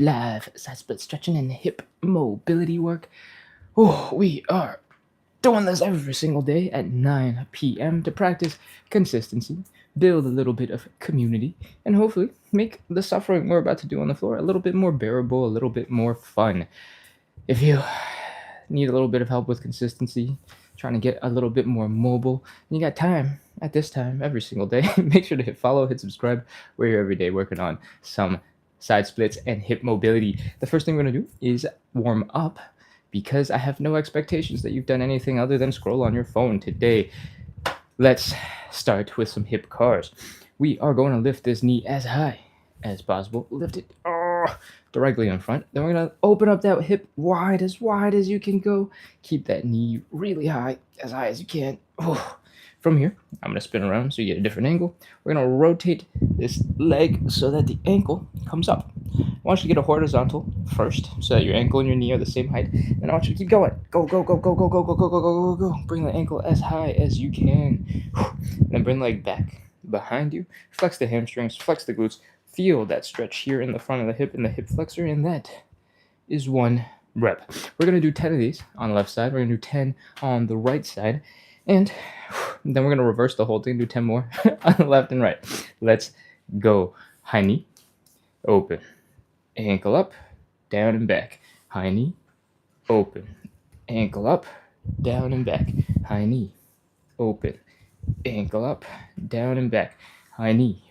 live side split stretching and hip mobility work. Oh, we are doing this every single day at 9 p.m. to practice consistency, build a little bit of community, and hopefully make the suffering we're about to do on the floor a little bit more bearable, a little bit more fun. If you need a little bit of help with consistency, trying to get a little bit more mobile, and you got time at this time every single day, make sure to hit follow, hit subscribe. We're here every day working on some side splits and hip mobility. The first thing we're going to do is warm up because I have no expectations that you've done anything other than scroll on your phone today. Let's start with some hip cars. We are going to lift this knee as high as possible. Lift it directly in front. Then we're going to open up that hip wide as you can go. Keep that knee really high as you can. From here, I'm going to spin around so you get a different angle. We're going to rotate this leg so that the ankle comes up. I want you to get a horizontal first so that your ankle and your knee are the same height. And I want you to keep going. Go, go, go, go, go, go, go, go, go, go, go, go. Bring the ankle as high as you can. Then bring the leg back behind you. Flex the hamstrings, flex the glutes. Feel that stretch here in the front of the hip and the hip flexor, and that is 1 rep. We're going to do 10 of these on the left side. We're going to do 10 on the right side. And then we're going to reverse the whole thing, do 10 more on the left and right. Let's go. High knee, open. Ankle up, down and back. High knee, open. Ankle up, down and back. High knee, open. Ankle up, down and back. High knee,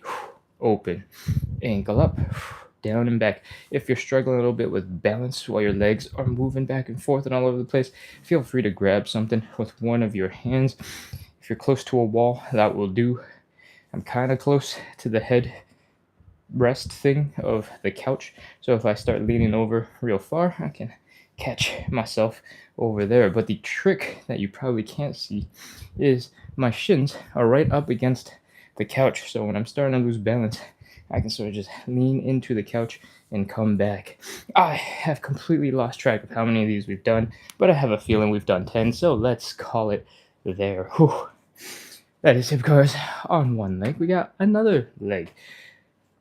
open. Ankle up, down and back. If you're struggling a little bit with balance while your legs are moving back and forth and all over the place, feel free to grab something with one of your hands. If you're close to a wall, that will do. I'm kind of close to the head rest thing of the couch, so if I start leaning over real far, I can catch myself over there. But the trick that you probably can't see is my shins are right up against the couch, so when I'm starting to lose balance, I can sort of just lean into the couch and come back. I have completely lost track of how many of these we've done, but I have a feeling we've done 10, so let's call it there. Whew. That is hip cars on one leg. We got another leg.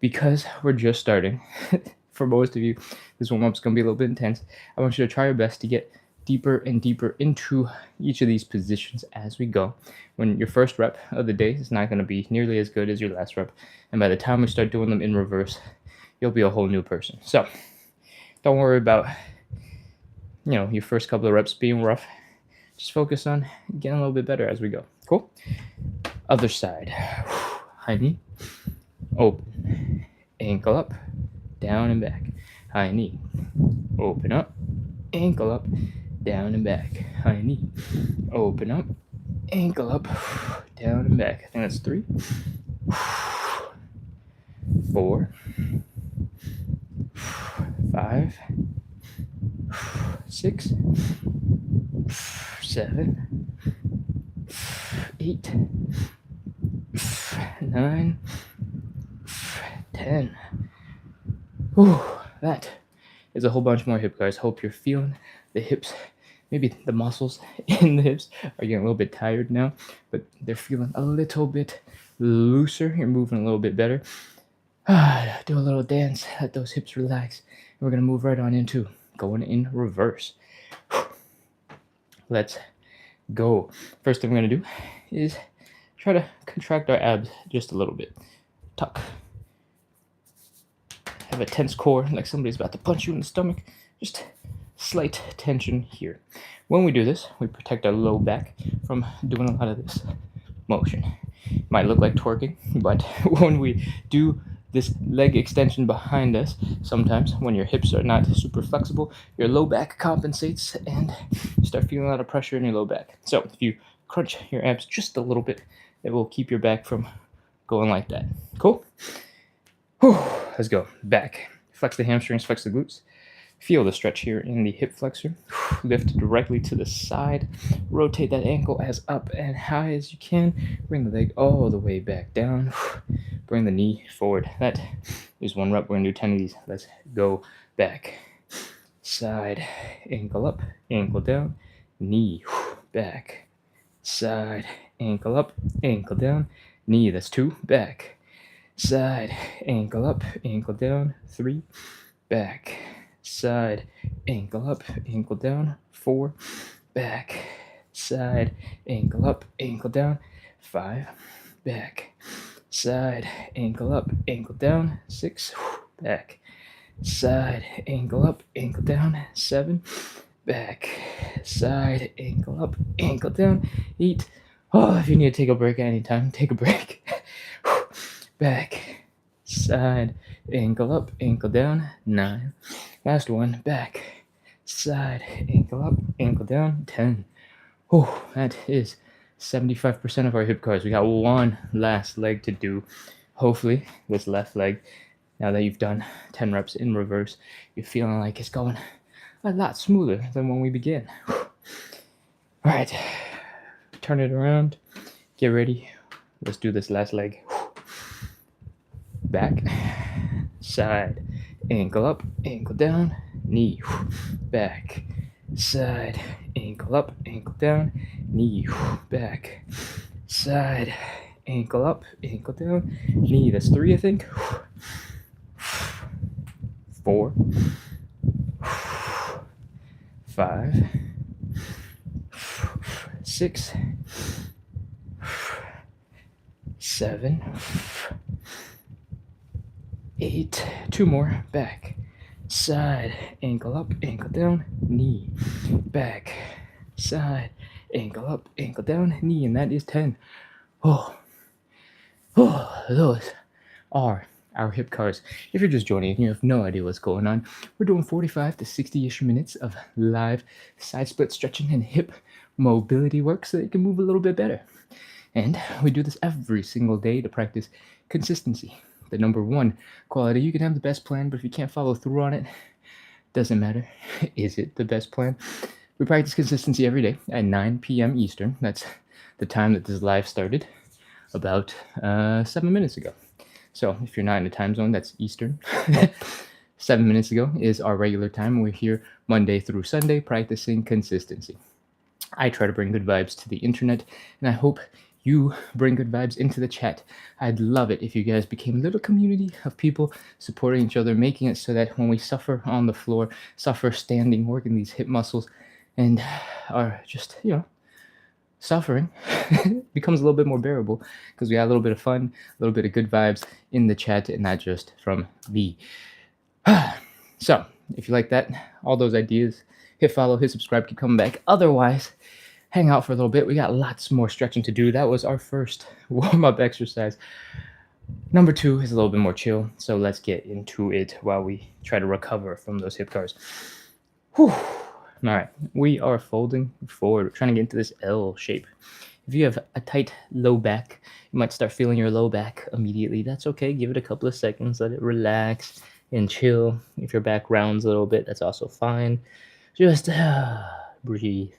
Because we're just starting, for most of you, this warm-up's going to be a little bit intense. I want you to try your best to get deeper and deeper into each of these positions as we go. When your first rep of the day is not going to be nearly as good as your last rep, and by the time we start doing them in reverse, you'll be a whole new person. So don't worry about your first couple of reps being rough. Just focus on getting a little bit better as we go. Cool? Other side. High knee, open. Ankle up, down and back. High knee, open up. Ankle up, down and back. High knee, open up. Ankle up, down and back. I think that's 3, 4, 5, 6, 7, 8, 9, 10. Whew, that is a whole bunch more hip guys. Hope you're feeling the hips. Maybe the muscles in the hips are getting a little bit tired now, but they're feeling a little bit looser. You're moving a little bit better. Do a little dance. Let those hips relax. And we're going to move right on into going in reverse. Let's go. First thing we're going to do is try to contract our abs just a little bit. Tuck. Have a tense core, like somebody's about to punch you in the stomach. Just slight tension here. When we do this, we protect our low back from doing a lot of this motion. Might look like twerking, but when we do this leg extension behind us, sometimes when your hips are not super flexible, your low back compensates and you start feeling a lot of pressure in your low back. So if you crunch your abs just a little bit, it will keep your back from going like that. Cool? Whew, let's go. Back. Flex the hamstrings, flex the glutes. Feel the stretch here in the hip flexor. Lift directly to the side. Rotate that ankle as up and high as you can. Bring the leg all the way back down. Bring the knee forward. That is 1 rep. We're going to do 10 of these. Let's go. Back. Side. Ankle up. Ankle down. Knee. Back. Side. Ankle up. Ankle down. Knee. That's 2. Back. Side. Ankle up. Ankle down. 3. back, side, ankle up, ankle down, 4, back, side, ankle up, ankle down, 5, back, side, ankle up, ankle down, 6, back, side, ankle up, ankle down, 7, back, side, ankle up, ankle down, 8. Oh, if you need to take a break at any time, take a break. Back, side, ankle up, ankle down, 9. Last one, back, side, ankle up, ankle down, 10. Oh, that is 75% of our hip cars. We got one last leg to do. Hopefully, this left leg, now that you've done 10 reps in reverse, you're feeling like it's going a lot smoother than when we began. All right, turn it around, get ready. Let's do this last leg. Back, side, ankle up, ankle down, knee, back, side, ankle up, ankle down, knee, back, side, ankle up, ankle down, knee. That's 3, I think. 4, 5, 6, 7, 8. 2 more. Back, side, ankle up, ankle down, knee, back, side, ankle up, ankle down, knee, and that is 10. Oh, those are our hip cars. If you're just joining and you have no idea what's going on, we're doing 45 to 60-ish minutes of live side split stretching and hip mobility work so that you can move a little bit better. And we do this every single day to practice consistency. The number one quality. You can have the best plan, but if you can't follow through on it, doesn't matter. Is it the best plan? We practice consistency every day at 9 p.m. Eastern. That's the time that this live started, about 7 minutes ago. So if you're not in the time zone, that's Eastern. 7 minutes ago is our regular time. We're here Monday through Sunday practicing consistency. I try to bring good vibes to the internet, and I hope you bring good vibes into the chat. I'd love it if you guys became a little community of people supporting each other, making it so that when we suffer on the floor, suffer standing, working these hip muscles, and are just, suffering becomes a little bit more bearable because we got a little bit of fun, a little bit of good vibes in the chat, and not just from me. So if you like that, all those ideas, hit follow, hit subscribe, keep coming back. Otherwise, hang out for a little bit. We got lots more stretching to do. That was our first warm-up exercise. Number 2 is a little bit more chill, so let's get into it while we try to recover from those hip cars. Whew. All right, we are folding forward. We're trying to get into this L shape. If you have a tight low back, you might start feeling your low back immediately. That's okay. Give it a couple of seconds. Let it relax and chill. If your back rounds a little bit, that's also fine. Just breathe.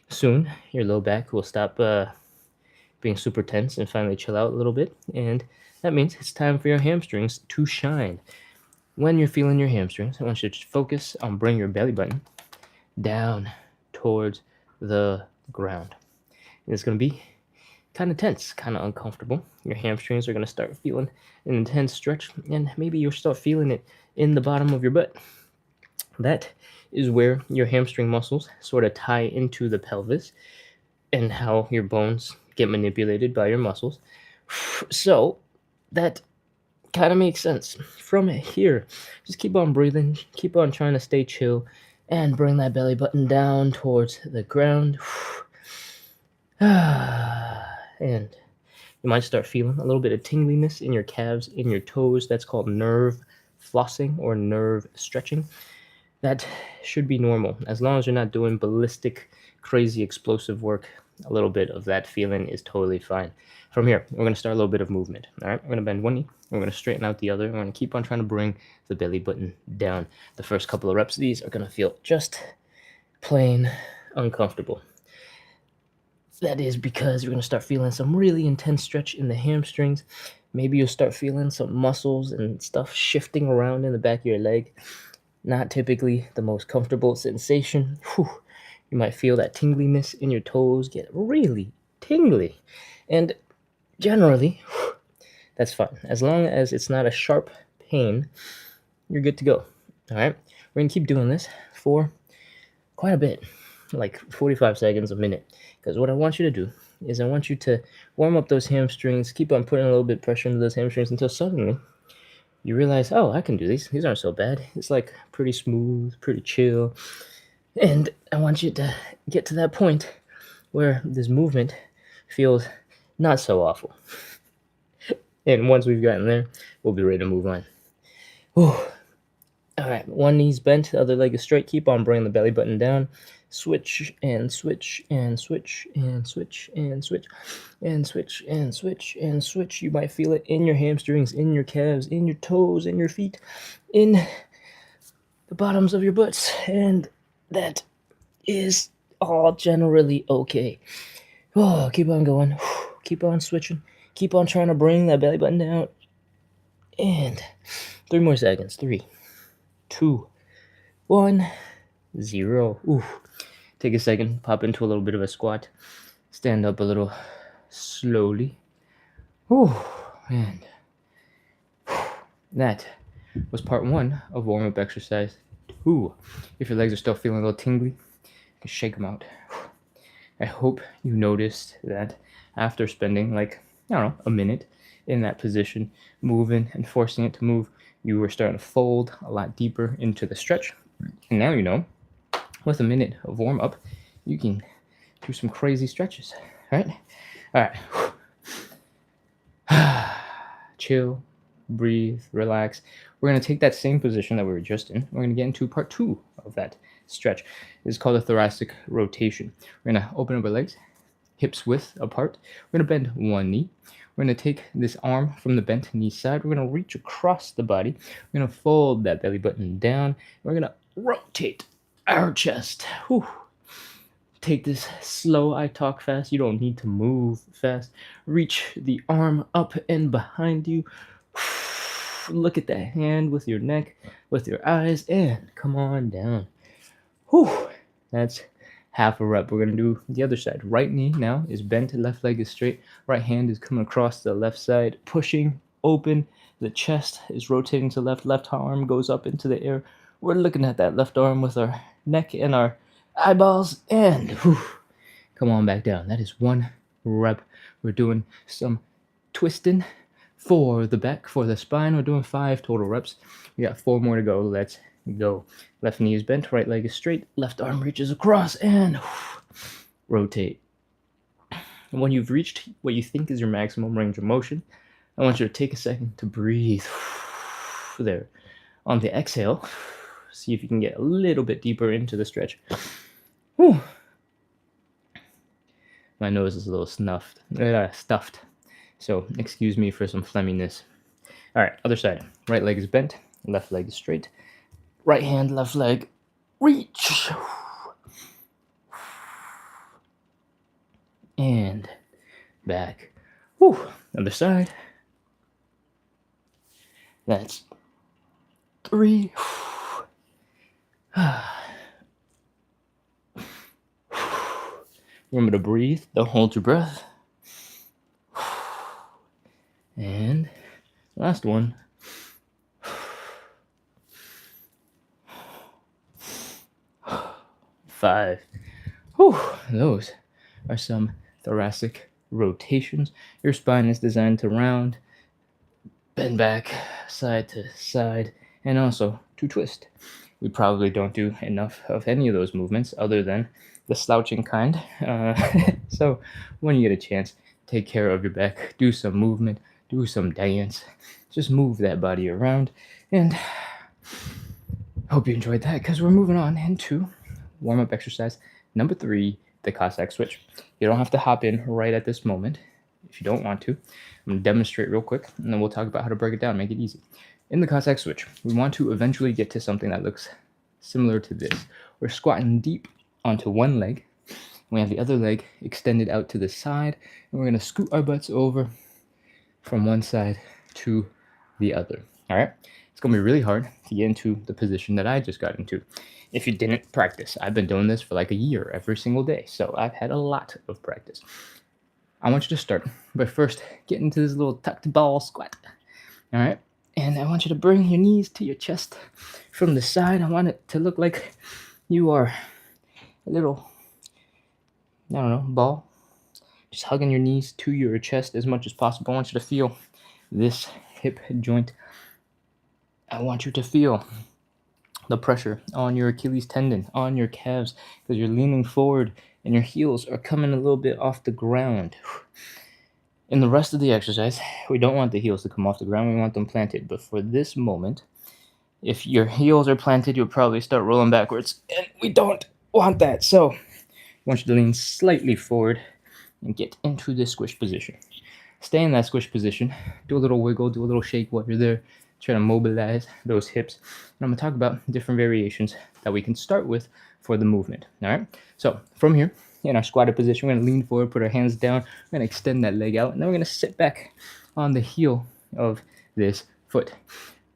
Soon, your low back will stop being super tense and finally chill out a little bit. And that means it's time for your hamstrings to shine. When you're feeling your hamstrings, I want you to just focus on bringing your belly button down towards the ground. And it's going to be kind of tense, kind of uncomfortable. Your hamstrings are going to start feeling an intense stretch, and maybe you'll start feeling it in the bottom of your butt. That is where your hamstring muscles sort of tie into the pelvis and how your bones get manipulated by your muscles. So that kind of makes sense. From here, just keep on breathing, keep on trying to stay chill, and bring that belly button down towards the ground. And you might start feeling a little bit of tingliness in your calves, in your toes. That's called nerve flossing or nerve stretching. That should be normal. As long as you're not doing ballistic, crazy, explosive work, a little bit of that feeling is totally fine. From here, we're going to start a little bit of movement. All right, we're going to bend one knee. We're going to straighten out the other. We're going to keep on trying to bring the belly button down. The first couple of reps of these are going to feel just plain uncomfortable. That is because you're going to start feeling some really intense stretch in the hamstrings. Maybe you'll start feeling some muscles and stuff shifting around in the back of your leg. Not typically the most comfortable sensation. You might feel that tingliness in your toes get really tingly. And generally, that's fine. As long as it's not a sharp pain, you're good to go. All right, we're gonna keep doing this for quite a bit, like 45 seconds, a minute. Because what I want you to do is I want you to warm up those hamstrings, keep on putting a little bit of pressure into those hamstrings until suddenly you realize, oh, I can do these. These aren't so bad. It's like pretty smooth, pretty chill. And I want you to get to that point where this movement feels not so awful. And once we've gotten there, we'll be ready to move on. Whew. All right, one knee's bent, the other leg is straight. Keep on bringing the belly button down. Switch and switch and switch and switch and switch and switch and switch and switch. You might feel it in your hamstrings, in your calves, in your toes, in your feet, in the bottoms of your butts, and that is all generally okay. Oh, keep on going. Keep on switching. Keep on trying to bring that belly button down. And 3 more seconds. 3, 2, 1, 0. Ooh. Take a second, pop into a little bit of a squat. Stand up a little slowly. Ooh. And that was part 1 of warm-up exercise 2. If your legs are still feeling a little tingly, you can shake them out. I hope you noticed that after spending a minute in that position, moving and forcing it to move, you were starting to fold a lot deeper into the stretch. And now you know, with a minute of warm up, you can do some crazy stretches, right? All right. Chill, breathe, relax. We're going to take that same position that we were just in. We're going to get into part 2 of that stretch. It's called a thoracic rotation. We're going to open up our legs, hips width apart. We're going to bend one knee. We're going to take this arm from the bent knee side. We're going to reach across the body. We're going to fold that belly button down. We're going to rotate our chest. Whew. Take this slow. I talk fast. You don't need to move fast. Reach the arm up and behind you. Look at that hand with your neck, with your eyes, and come on down. Whew. That's half a rep. We're going to do the other side. Right knee now is bent, left leg is straight. Right hand is coming across the left side, pushing open. The chest is rotating to left. Left arm goes up into the air. We're looking at that left arm with our neck and our eyeballs, and come on back down. That is 1 rep. We're doing some twisting for the back, for the spine. We're doing 5 total reps. We got 4 more to go. Let's go. Left knee is bent, right leg is straight, left arm reaches across, and rotate. And when you've reached what you think is your maximum range of motion, I want you to take a second to breathe there. On the exhale, see if you can get a little bit deeper into the stretch. Whew. My nose is a little stuffed, so excuse me for some phlegminess. All right, other side. Right leg is bent, left leg is straight. Right hand, left leg, reach. And back. Whew. Other side. That's 3. Remember to breathe. Don't hold your breath. And last one. 5. Whew. Those are some thoracic rotations. Your spine is designed to round, bend back, side to side, and also to twist. We probably don't do enough of any of those movements other than the slouching kind. So when you get a chance, take care of your back, do some movement, do some dance, just move that body around, and hope you enjoyed that, because we're moving on into warm-up exercise number 3, the Cossack switch. You don't have to hop in right at this moment if you don't want to. I'm going to demonstrate real quick, and then we'll talk about how to break it down, make it easy. In the Cossack switch, we want to eventually get to something that looks similar to this. We're squatting deep onto one leg. We have the other leg extended out to the side, and we're going to scoot our butts over from one side to the other. All right? It's going to be really hard to get into the position that I just got into. If you didn't practice, I've been doing this for like a year every single day, so I've had a lot of practice. I want you to start by first getting to this little tucked ball squat. All right? And I want you to bring your knees to your chest from the side. I want it to look like you are a little, I don't know, ball. Just hugging your knees to your chest as much as possible. I want you to feel this hip joint. I want you to feel the pressure on your Achilles tendon, on your calves, because you're leaning forward and your heels are coming a little bit off the ground. In the rest of the exercise, we don't want the heels to come off the ground, we want them planted. But for this moment, if your heels are planted, you'll probably start rolling backwards, and we don't want that. So I want you to lean slightly forward and get into this squish position. Stay in that squish position, do a little wiggle, do a little shake while you're there, try to mobilize those hips. And I'm going to talk about different variations that we can start with for the movement. All right, so from here in our squatted position, we're going to lean forward, put our hands down, we're going to extend that leg out, and then we're going to sit back on the heel of this foot.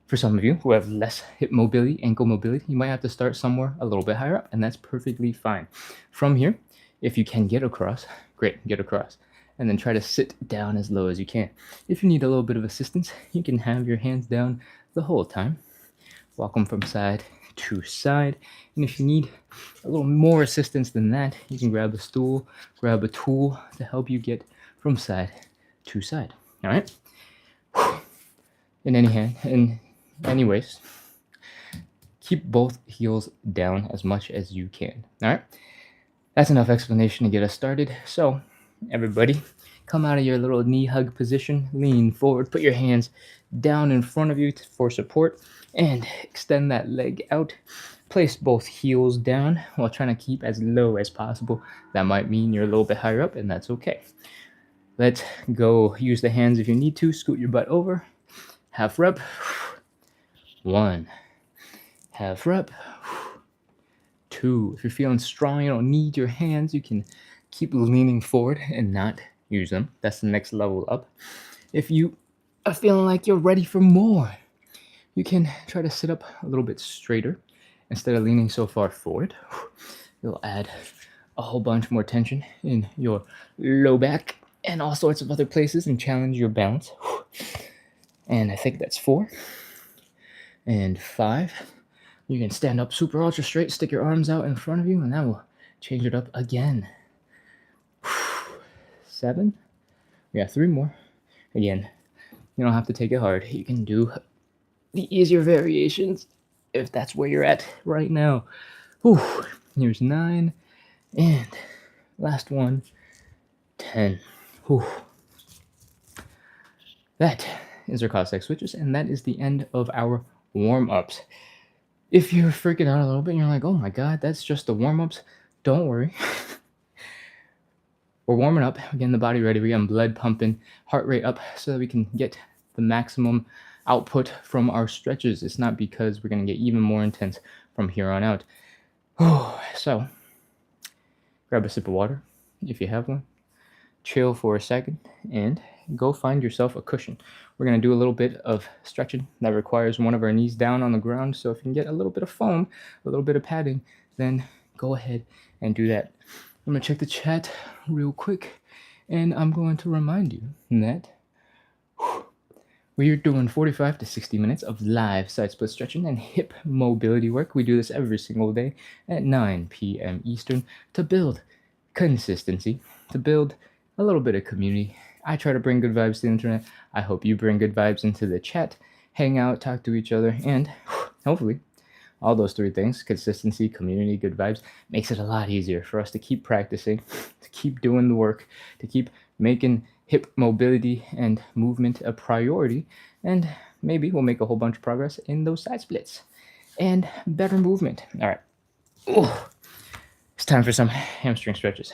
For some of you who have less hip mobility, ankle mobility, you might have to start somewhere a little bit higher up, and that's perfectly fine. From here, if you can get across, great, get across. And then try to sit down as low as you can. If you need a little bit of assistance, you can have your hands down the whole time. Walk them from side to side. And if you need a little more assistance than that, you can grab a stool, grab a tool to help you get from side to side. All right? Anyways, keep both heels down as much as you can. All right? That's enough explanation to get us started. So, everybody, come out of your little knee hug position, lean forward, put your hands down in front of you for support, and extend that leg out. Place both heels down while trying to keep as low as possible. That might mean you're a little bit higher up, and that's okay. Let's go. Use the hands if you need to. Scoot your butt over. Half rep. 1. Half rep. 2. If you're feeling strong, you don't need your hands, you can keep leaning forward and not use them. That's the next level up. If you are feeling like you're ready for more, you can try to sit up a little bit straighter instead of leaning so far forward. It'll add a whole bunch more tension in your low back and all sorts of other places and challenge your balance. And I think that's 4. And 5. You can stand up super ultra straight, stick your arms out in front of you, and that will change it up again. 7. We got 3 more. Again, you don't have to take it hard. You can do the easier variations if that's where you're at right now. Here's 9. And last one, 10. That is our Cossack switches, and that is the end of our warm-ups. If you're freaking out a little bit and you're like, oh my God, that's just the warm-ups, don't worry. We're warming up, we're getting the body ready, we're getting blood pumping, heart rate up so that we can get the maximum output from our stretches. It's not because we're going to get even more intense from here on out. So, grab a sip of water if you have one, chill for a second, and go find yourself a cushion. We're going to do a little bit of stretching that requires one of our knees down on the ground. So if you can get a little bit of foam, a little bit of padding, then go ahead and do that. I'm going to check the chat real quick, and I'm going to remind you that we're doing 45 to 60 minutes of live side split stretching and hip mobility work. We do this every single day at 9 p.m. Eastern to build consistency, to build a little bit of community. I try to bring good vibes to the internet. I hope you bring good vibes into the chat, hang out, talk to each other, and hopefully all those 3 things, consistency, community, good vibes, makes it a lot easier for us to keep practicing, to keep doing the work, to keep making hip mobility and movement a priority, and maybe we'll make a whole bunch of progress in those side splits and better movement. All right. It's time for some hamstring stretches.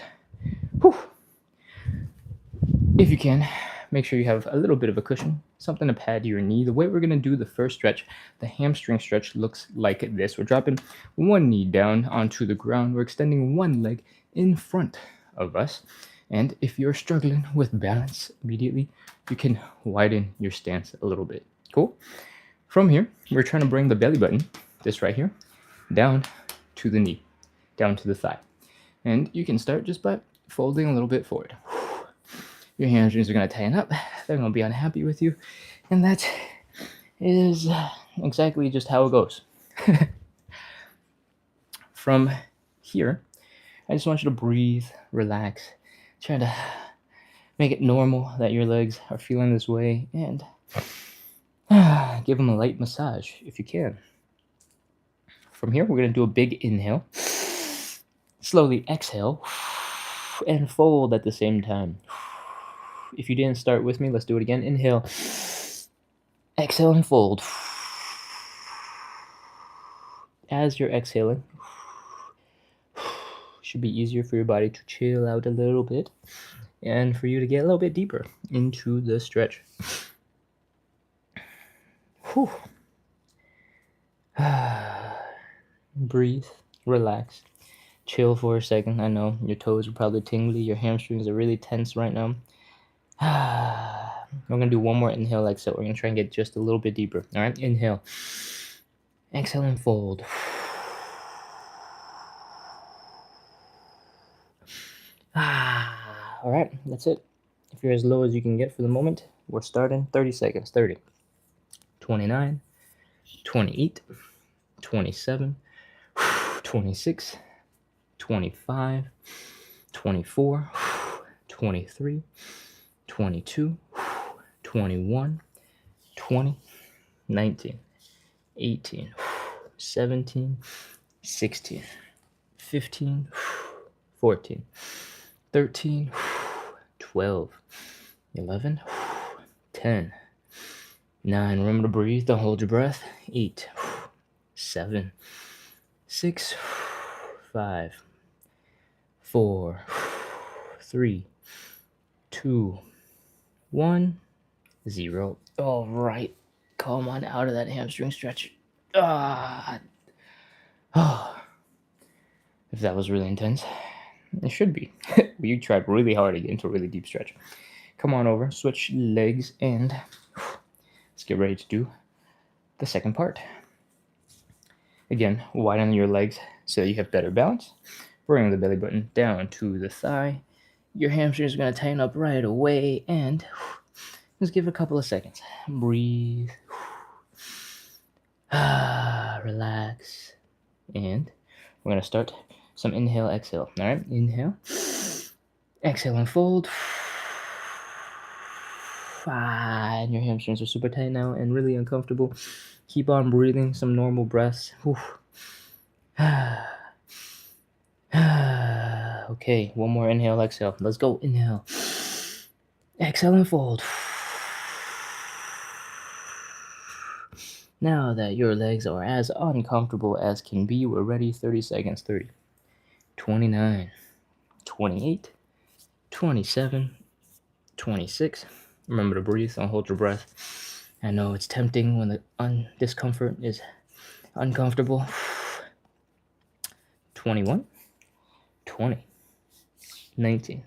If you can, make sure you have a little bit of a cushion, something to pad your knee. The way we're going to do the first stretch, the hamstring stretch, looks like this. We're dropping one knee down onto the ground. We're extending one leg in front of us. And if you're struggling with balance immediately, you can widen your stance a little bit. Cool? From here, we're trying to bring the belly button, this right here, down to the knee, down to the thigh. And you can start just by folding a little bit forward. Your hamstrings are going to tighten up. They're going to be unhappy with you. And that's is exactly just how it goes. From here, I just want you to breathe, relax, try to make it normal that your legs are feeling this way, and give them a light massage if you can. From here, we're going to do a big inhale, slowly exhale, and fold at the same time. If you didn't start with me, let's do it again. Inhale, exhale, and fold. As you're exhaling, should be easier for your body to chill out a little bit and for you to get a little bit deeper into the stretch. Whew. Breathe, relax, chill for a second. I know your toes are probably tingly, your hamstrings are really tense right now. We're going to do one more inhale, exhale. We're going to try and get just a little bit deeper. All right, inhale, exhale, and fold. All right, that's it. If you're as low as you can get for the moment, we're starting 30 seconds. 30, 29, 28, 27, 26, 25, 24, 23, 22, 21, 20, 19, 18, 17, 16, 15, 14, 13, 12, 11, 10, 9. Remember to breathe. Don't hold your breath. 8, 7, 6, 5, 4, 3, 2, 1, 0. All right. Come on out of that hamstring stretch. Oh, if that was really intense, it should be. We tried really hard to get into a really deep stretch. Come on over, switch legs, and let's get ready to do the second part. Again, widen your legs so you have better balance. Bring the belly button down to the thigh. Your hamstrings are going to tighten up right away, and just give it a couple of seconds. Breathe. Relax. And we're going to start some inhale, exhale. All right, inhale. Exhale and fold. And your hamstrings are super tight now and really uncomfortable. Keep on breathing some normal breaths. Okay, one more inhale, exhale. Let's go. Inhale. Exhale and fold. Now that your legs are as uncomfortable as can be, we're ready. 30 seconds. 30, 29, 28, 27, 26. Remember to breathe. Don't hold your breath. I know it's tempting when the discomfort is uncomfortable. 21, 20, 19,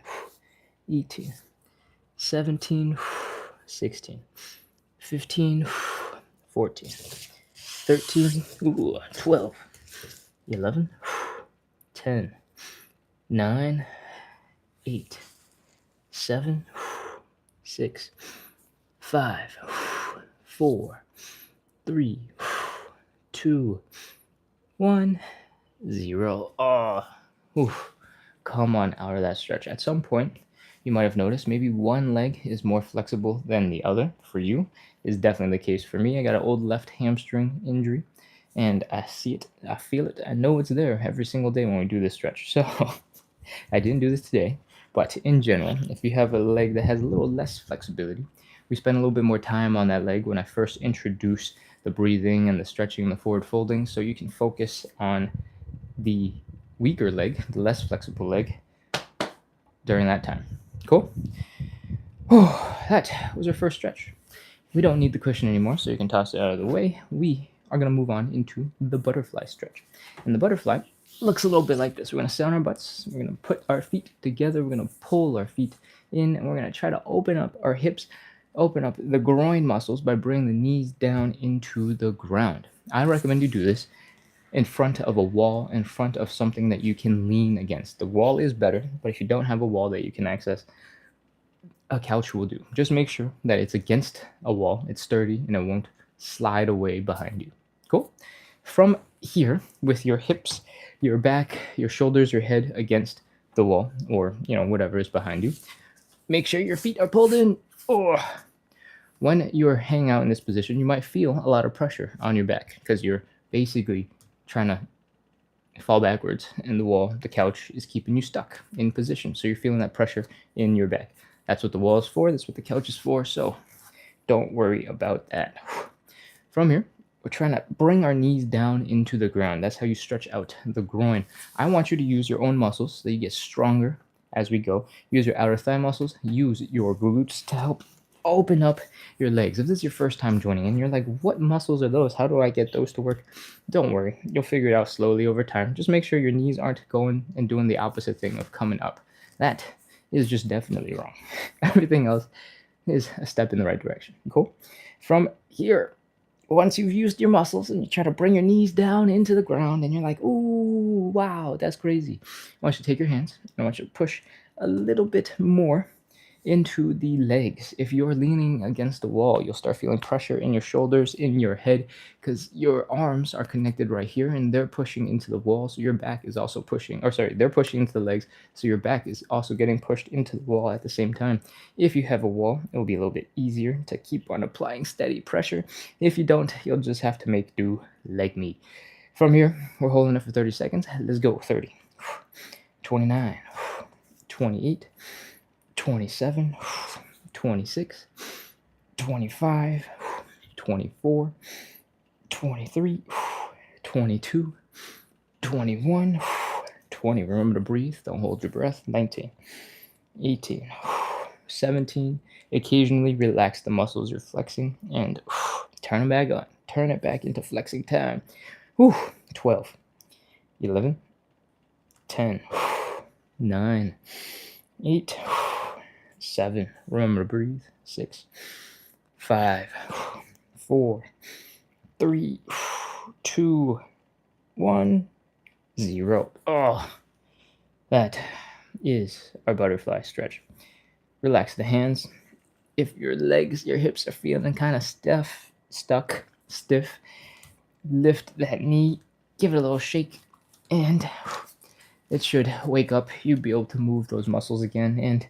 18, 17, 16, 15, 14, 13, 12, 11, 10, 9, 8, 7, 6, 5, 4, 3, 2, 1, 0. Come on out of that stretch. At some point, you might have noticed maybe one leg is more flexible than the other. For you, is definitely the case. For me, I got an old left hamstring injury, and I see it, I feel it, I know it's there every single day when we do this stretch. So I didn't do this today, but in general, if you have a leg that has a little less flexibility, we spend a little bit more time on that leg when I first introduce the breathing and the stretching and the forward folding, so you can focus on the weaker leg, the less flexible leg, during that time. Cool? That was our first stretch. We don't need the cushion anymore, so you can toss it out of the way. We are going to move on into the butterfly stretch. And the butterfly looks a little bit like this. We're going to sit on our butts. We're going to put our feet together. We're going to pull our feet in, and we're going to try to open up our hips, open up the groin muscles by bringing the knees down into the ground. I recommend you do this in front of a wall, in front of something that you can lean against. The wall is better, but if you don't have a wall that you can access, a couch will do. Just make sure that it's against a wall, it's sturdy, and it won't slide away behind you. Cool? From here, with your hips, your back, your shoulders, your head against the wall, or whatever is behind you, make sure your feet are pulled in. Oh. When you're hanging out in this position, you might feel a lot of pressure on your back because you're basically trying to fall backwards, and the couch is keeping you stuck in position. So you're feeling that pressure in your back. That's what the wall is for. That's what the couch is for. So don't worry about that. From here, we're trying to bring our knees down into the ground. That's how you stretch out the groin. I want you to use your own muscles so that you get stronger as we go. Use your outer thigh muscles. Use your glutes to help open up your legs. If this is your first time joining and you're like, what muscles are those? How do I get those to work? Don't worry. You'll figure it out slowly over time. Just make sure your knees aren't going and doing the opposite thing of coming up. That is just definitely wrong. Everything else is a step in the right direction. Cool? From here, once you've used your muscles and you try to bring your knees down into the ground and you're like, ooh, wow, that's crazy. I want you to take your hands and I want you to push a little bit more into the legs. If you're leaning against the wall, you'll start feeling pressure in your shoulders, in your head, because your arms are connected right here and they're pushing into the wall. So your back is also they're pushing into the legs. So your back is also getting pushed into the wall at the same time. If you have a wall, it'll be a little bit easier to keep on applying steady pressure. If you don't, you'll just have to make do like me. From here, we're holding it for 30 seconds. Let's go. 30, 29, 28, 27, 26, 25, 24, 23, 22, 21, 20. Remember to breathe. Don't hold your breath. 19, 18, 17. Occasionally relax the muscles you're flexing and turn them back on. Turn it back into flexing time. 12, 11, 10, 9, 8, 7. Remember to breathe. 6, 5, 4, 3, 2, 1, 0. Oh, that is our butterfly stretch. Relax the hands. If your legs, your hips are feeling kind of stiff, lift that knee, give it a little shake, and it should wake up. You'll be able to move those muscles again, and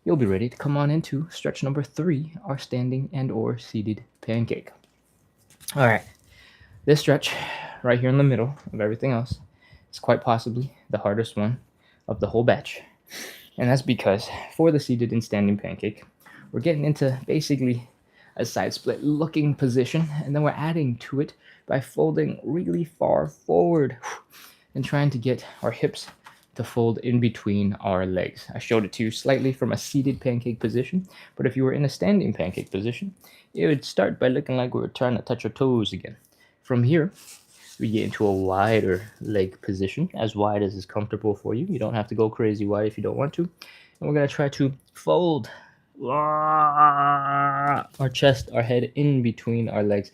you'll be ready to come on into stretch number 3, our standing and or seated pancake. All right, this stretch right here in the middle of everything else is quite possibly the hardest one of the whole batch. And that's because for the seated and standing pancake, we're getting into basically a side split looking position, and then we're adding to it by folding really far forward and trying to get our hips to fold in between our legs. I showed it to you slightly from a seated pancake position, but if you were in a standing pancake position, it would start by looking like we were trying to touch our toes again. From here, we get into a wider leg position, as wide as is comfortable for you. You don't have to go crazy wide if you don't want to. And we're going to try to fold our chest, our head in between our legs.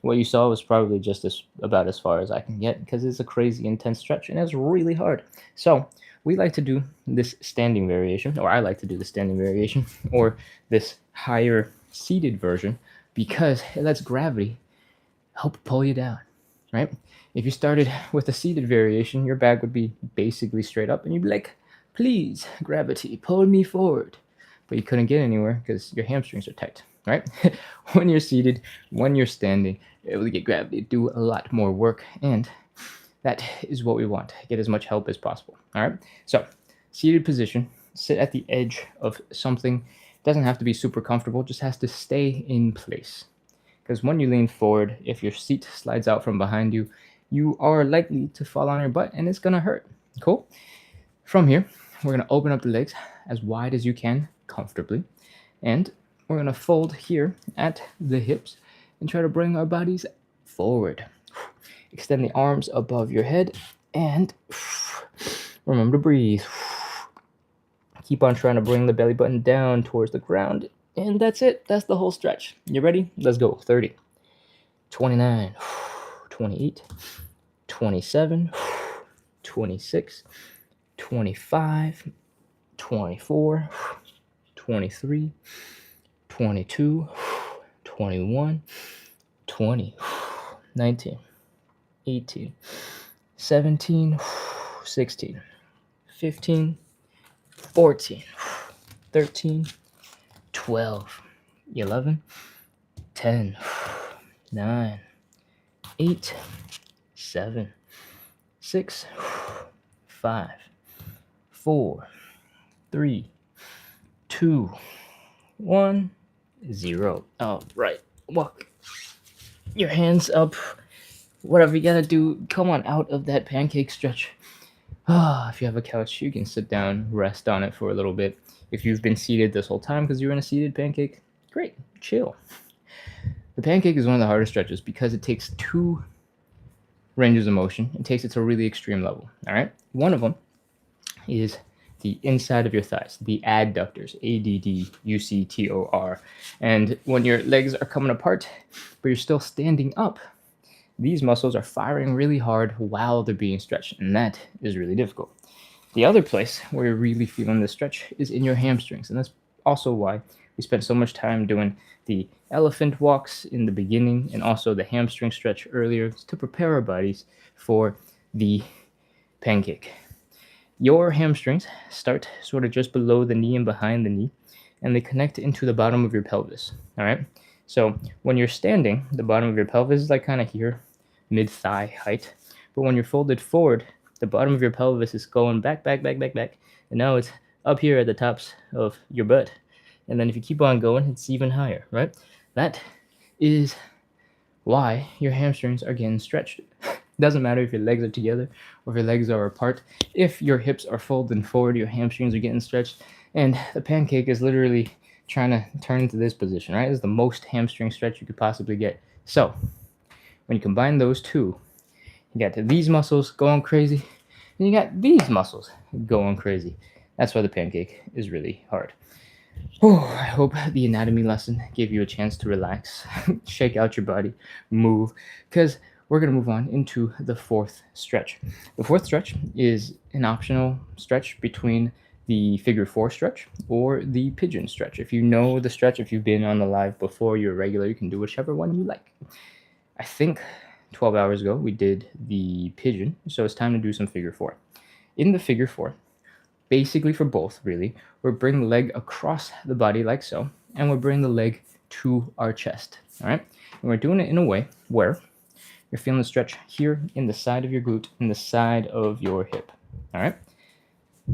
What you saw was probably just about as far as I can get because it's a crazy intense stretch and it's really hard. So we like to do this standing variation, or I like to do the standing variation, or this higher seated version, because it lets gravity help pull you down, right? If you started with a seated variation, your back would be basically straight up and you'd be like, please, gravity, pull me forward. But you couldn't get anywhere because your hamstrings are tight, right? When you're seated, when you're standing, you're able to get gravity to do a lot more work, and that is what we want. Get as much help as possible, all right? So, seated position, sit at the edge of something. Doesn't have to be super comfortable, just has to stay in place. Because when you lean forward, if your seat slides out from behind you, you are likely to fall on your butt and it's gonna hurt. Cool? From here, we're gonna open up the legs as wide as you can comfortably, and we're gonna fold here at the hips and try to bring our bodies forward. Extend the arms above your head and remember to breathe. Keep on trying to bring the belly button down towards the ground, and that's it. That's the whole stretch. You ready? Let's go. 30, 29, 28, 27, 26, 25, 24, 23, 22, 21, 20, 19, 18, 17, 16, 15, 14, 13, 12, 11, 10, 9, 8, 7, 6, 5, 4, 3, 2, 1, 0. All right. Walk your hands up. Whatever you gotta do, come on out of that pancake stretch. If you have a couch, you can sit down, rest on it for a little bit. If you've been seated this whole time because you're in a seated pancake, great, chill. The pancake is one of the hardest stretches because it takes two ranges of motion and takes it to a really extreme level. All right. One of them is the inside of your thighs, the adductors, ADDUCTOR. And when your legs are coming apart, but you're still standing up, these muscles are firing really hard while they're being stretched, and that is really difficult. The other place where you're really feeling the stretch is in your hamstrings, and that's also why we spent so much time doing the elephant walks in the beginning and also the hamstring stretch earlier to prepare our bodies for the pancake. Your hamstrings start sort of just below the knee and behind the knee, and they connect into the bottom of your pelvis. All right. So when you're standing, the bottom of your pelvis is like kind of here, mid-thigh height. But when you're folded forward, the bottom of your pelvis is going back, and now it's up here at the tops of your butt. And then if you keep on going, it's even higher, right? That is why your hamstrings are getting stretched. Doesn't matter if your legs are together or if your legs are apart. If your hips are folded forward, your hamstrings are getting stretched. And the pancake is literally trying to turn into this position, right? It's the most hamstring stretch you could possibly get. So when you combine those two, you got these muscles going crazy, and you got these muscles going crazy. That's why the pancake is really hard. I hope the anatomy lesson gave you a chance to relax, shake out your body, move, because we're going to move on into the fourth stretch. The fourth stretch is an optional stretch between the figure four stretch or the pigeon stretch. If you know the stretch, if you've been on the live before, you're a regular, you can do whichever one you like. I think 12 hours ago we did the pigeon, so it's time to do some figure four. In the figure four, basically for both, really, we're bringing the leg across the body like so, and we're bringing the leg to our chest, all right? And we're doing it in a way where you're feeling the stretch here in the side of your glute, in the side of your hip, all right?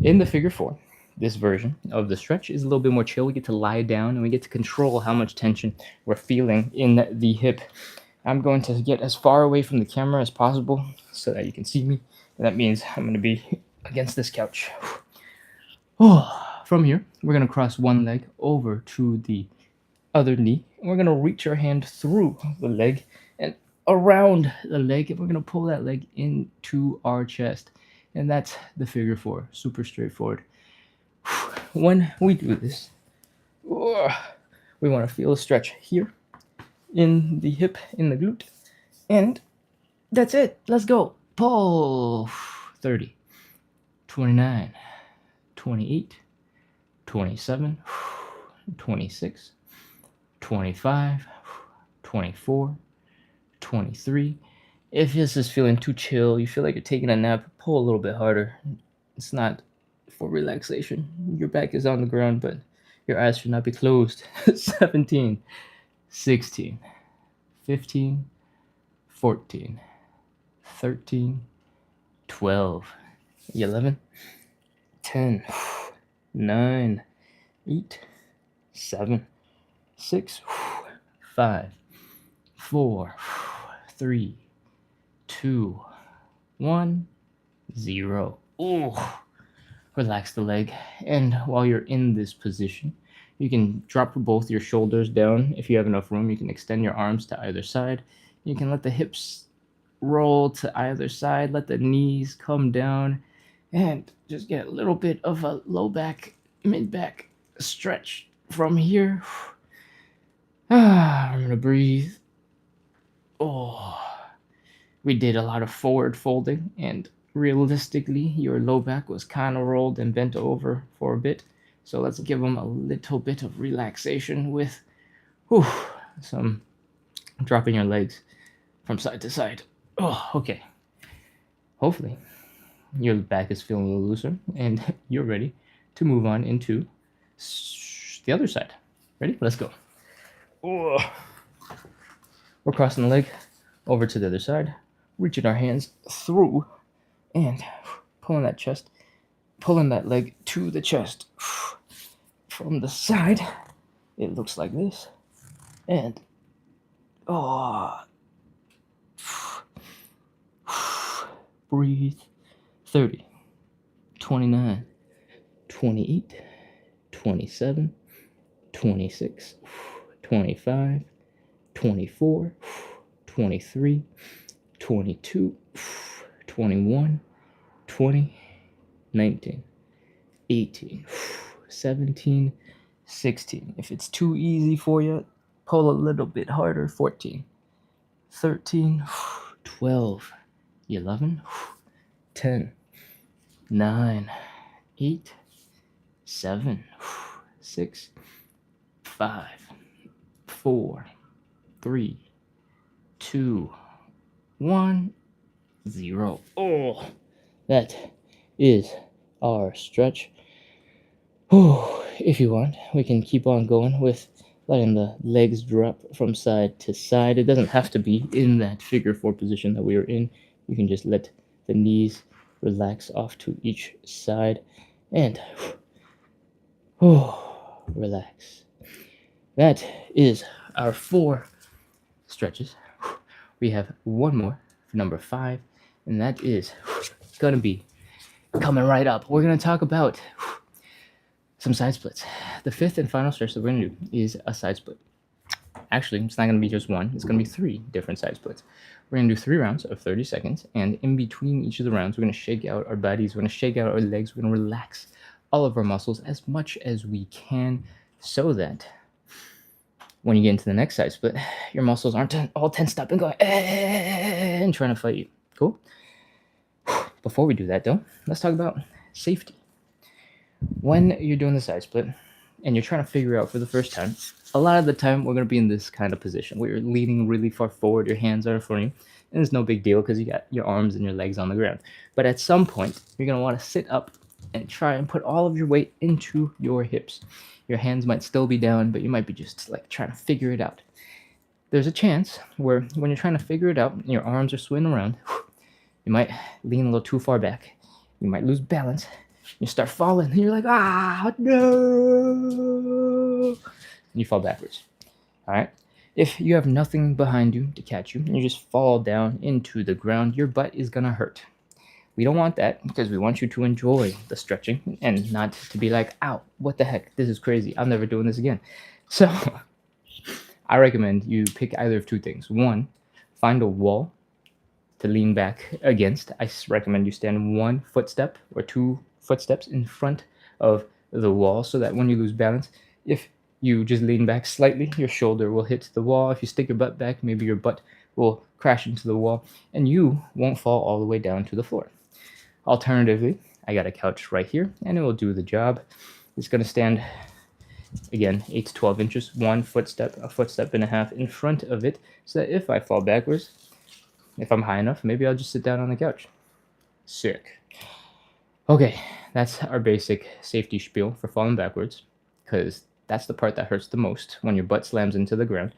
In the figure four, this version of the stretch is a little bit more chill. We get to lie down and we get to control how much tension we're feeling in the hip. I'm going to get as far away from the camera as possible so that you can see me. And that means I'm going to be against this couch. From here, we're going to cross one leg over to the other knee. And we're going to reach our hand through the leg and around the leg. And we're going to pull that leg into our chest. And that's the figure four. Super straightforward. When we do this, we want to feel a stretch here in the hip, in the glute. And that's it. Let's go. Pull. 30, 29, 28, 27, 26, 25, 24, 23. If this is feeling too chill, you feel like you're taking a nap, pull a little bit harder. It's not for relaxation. Your back is on the ground, but your eyes should not be closed. 17, 16, 15, 14, 13, 12, 11, 10, 9, 8, 7, 6, 5, 4, 3, 2, 1, 0. Ooh. Relax the leg. And while you're in this position, you can drop both your shoulders down. If you have enough room, you can extend your arms to either side. You can let the hips roll to either side. Let the knees come down. And just get a little bit of a low back, mid back stretch from here. I'm going to breathe. We did a lot of forward folding, and realistically, your low back was kind of rolled and bent over for a bit. So let's give them a little bit of relaxation with some dropping your legs from side to side. Oh, okay. Hopefully, your back is feeling a little looser and you're ready to move on into the other side. Ready? Let's go. Oh. We're crossing the leg over to the other side, reaching our hands through and pulling that leg to the chest. From the side, it looks like this. And breathe. 30, 29, 28, 27, 26, 25, 24, 23, 22, 21, 20, 19, 18, 17, 16. If it's too easy for you, pull a little bit harder. 14, 13, 12, 11, 10, 9, 8, 7, 6, 5, 4, 3, 2, 1, 0. Oh, that is our stretch. Oh, if you want, we can keep on going with letting the legs drop from side to side. It doesn't have to be in that figure 4 position that we are in. You can just let the knees relax off to each side and relax. That is our 4 stretches. We have one more for number 5, and that is gonna be coming right up. We're gonna talk about some side splits. The 5th and final stretch that we're gonna do is a side split. Actually, it's not gonna be just one, it's gonna be 3 different side splits. We're gonna do 3 rounds of 30 seconds, and in between each of the rounds, we're gonna shake out our bodies, we're gonna shake out our legs, we're gonna relax all of our muscles as much as we can so that when you get into the next side split, your muscles aren't all tensed up and going and trying to fight you. Cool? Before we do that though, let's talk about safety. When you're doing the side split and you're trying to figure out for the first time, a lot of the time we're going to be in this kind of position where you're leaning really far forward, your hands are in front of you, and it's no big deal because you got your arms and your legs on the ground. But at some point, you're going to want to sit up and try and put all of your weight into your hips. Your hands might still be down, but you might be just like trying to figure it out. There's a chance where when you're trying to figure it out, your arms are swinging around, you might lean a little too far back. You might lose balance. You start falling, and you're like, no! And you fall backwards. All right? If you have nothing behind you to catch you, and you just fall down into the ground, your butt is going to hurt. We don't want that because we want you to enjoy the stretching and not to be like, ow, what the heck? This is crazy. I'm never doing this again. So I recommend you pick either of 2 things. 1, find a wall to lean back against. I recommend you stand 1 footstep or 2 footsteps in front of the wall so that when you lose balance, if you just lean back slightly, your shoulder will hit the wall. If you stick your butt back, maybe your butt will crash into the wall and you won't fall all the way down to the floor. Alternatively, I got a couch right here and it will do the job. It's going to stand, again, 8 to 12 inches, 1 footstep, a footstep and a half in front of it, so that if I fall backwards, if I'm high enough, maybe I'll just sit down on the couch. Sick. Okay, that's our basic safety spiel for falling backwards, because that's the part that hurts the most when your butt slams into the ground.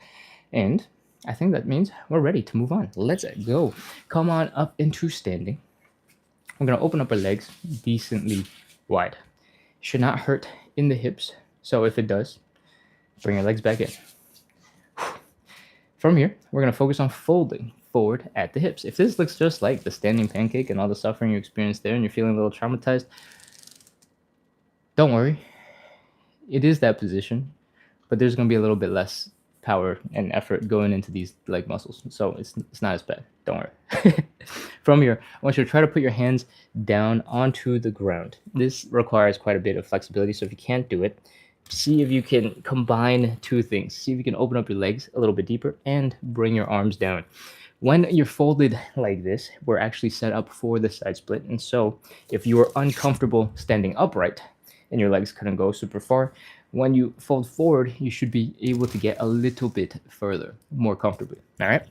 And I think that means we're ready to move on. Let's go. Come on up into standing. We're going to open up our legs decently wide. Should not hurt in the hips, so if it does, bring your legs back in. From here, we're going to focus on folding forward at the hips. If this looks just like the standing pancake and all the suffering you experienced there and you're feeling a little traumatized, don't worry. It is that position, but there's going to be a little bit less power and effort going into these leg muscles, so it's not as bad. Don't worry. From here, I want you to try to put your hands down onto the ground. This requires quite a bit of flexibility, so if you can't do it, see if you can combine 2 things. See if you can open up your legs a little bit deeper and bring your arms down. When you're folded like this, we're actually set up for the side split, and so if you are uncomfortable standing upright and your legs couldn't go super far, When you fold forward, you should be able to get a little bit further, more comfortably. All right.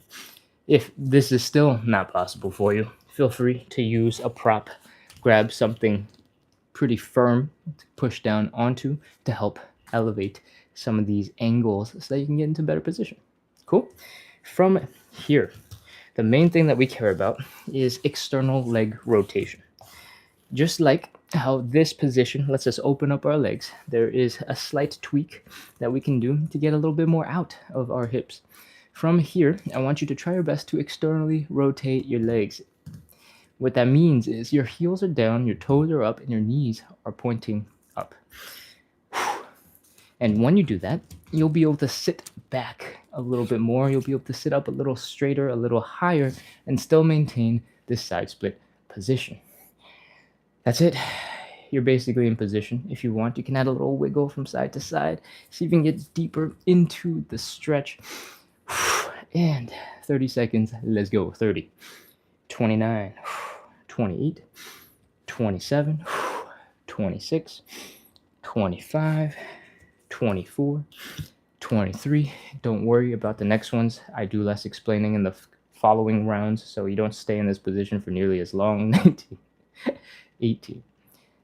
If this is still not possible for you, feel free to use a prop. Grab something pretty firm to push down onto to help elevate some of these angles so that you can get into better position. Cool? From here, the main thing that we care about is external leg rotation. Just like how this position lets us open up our legs, there is a slight tweak that we can do to get a little bit more out of our hips. From here, I want you to try your best to externally rotate your legs. What that means is your heels are down, your toes are up, and your knees are pointing up. And when you do that, you'll be able to sit back a little bit more. You'll be able to sit up a little straighter, a little higher, and still maintain this side split position. That's it. You're basically in position. If you want, you can add a little wiggle from side to side. See if you can get deeper into the stretch. And 30 seconds. Let's go. 30, 29, 28, 27, 26, 25, 24, 23. Don't worry about the next ones. I do less explaining in the following rounds, so you don't stay in this position for nearly as long. 19, 18,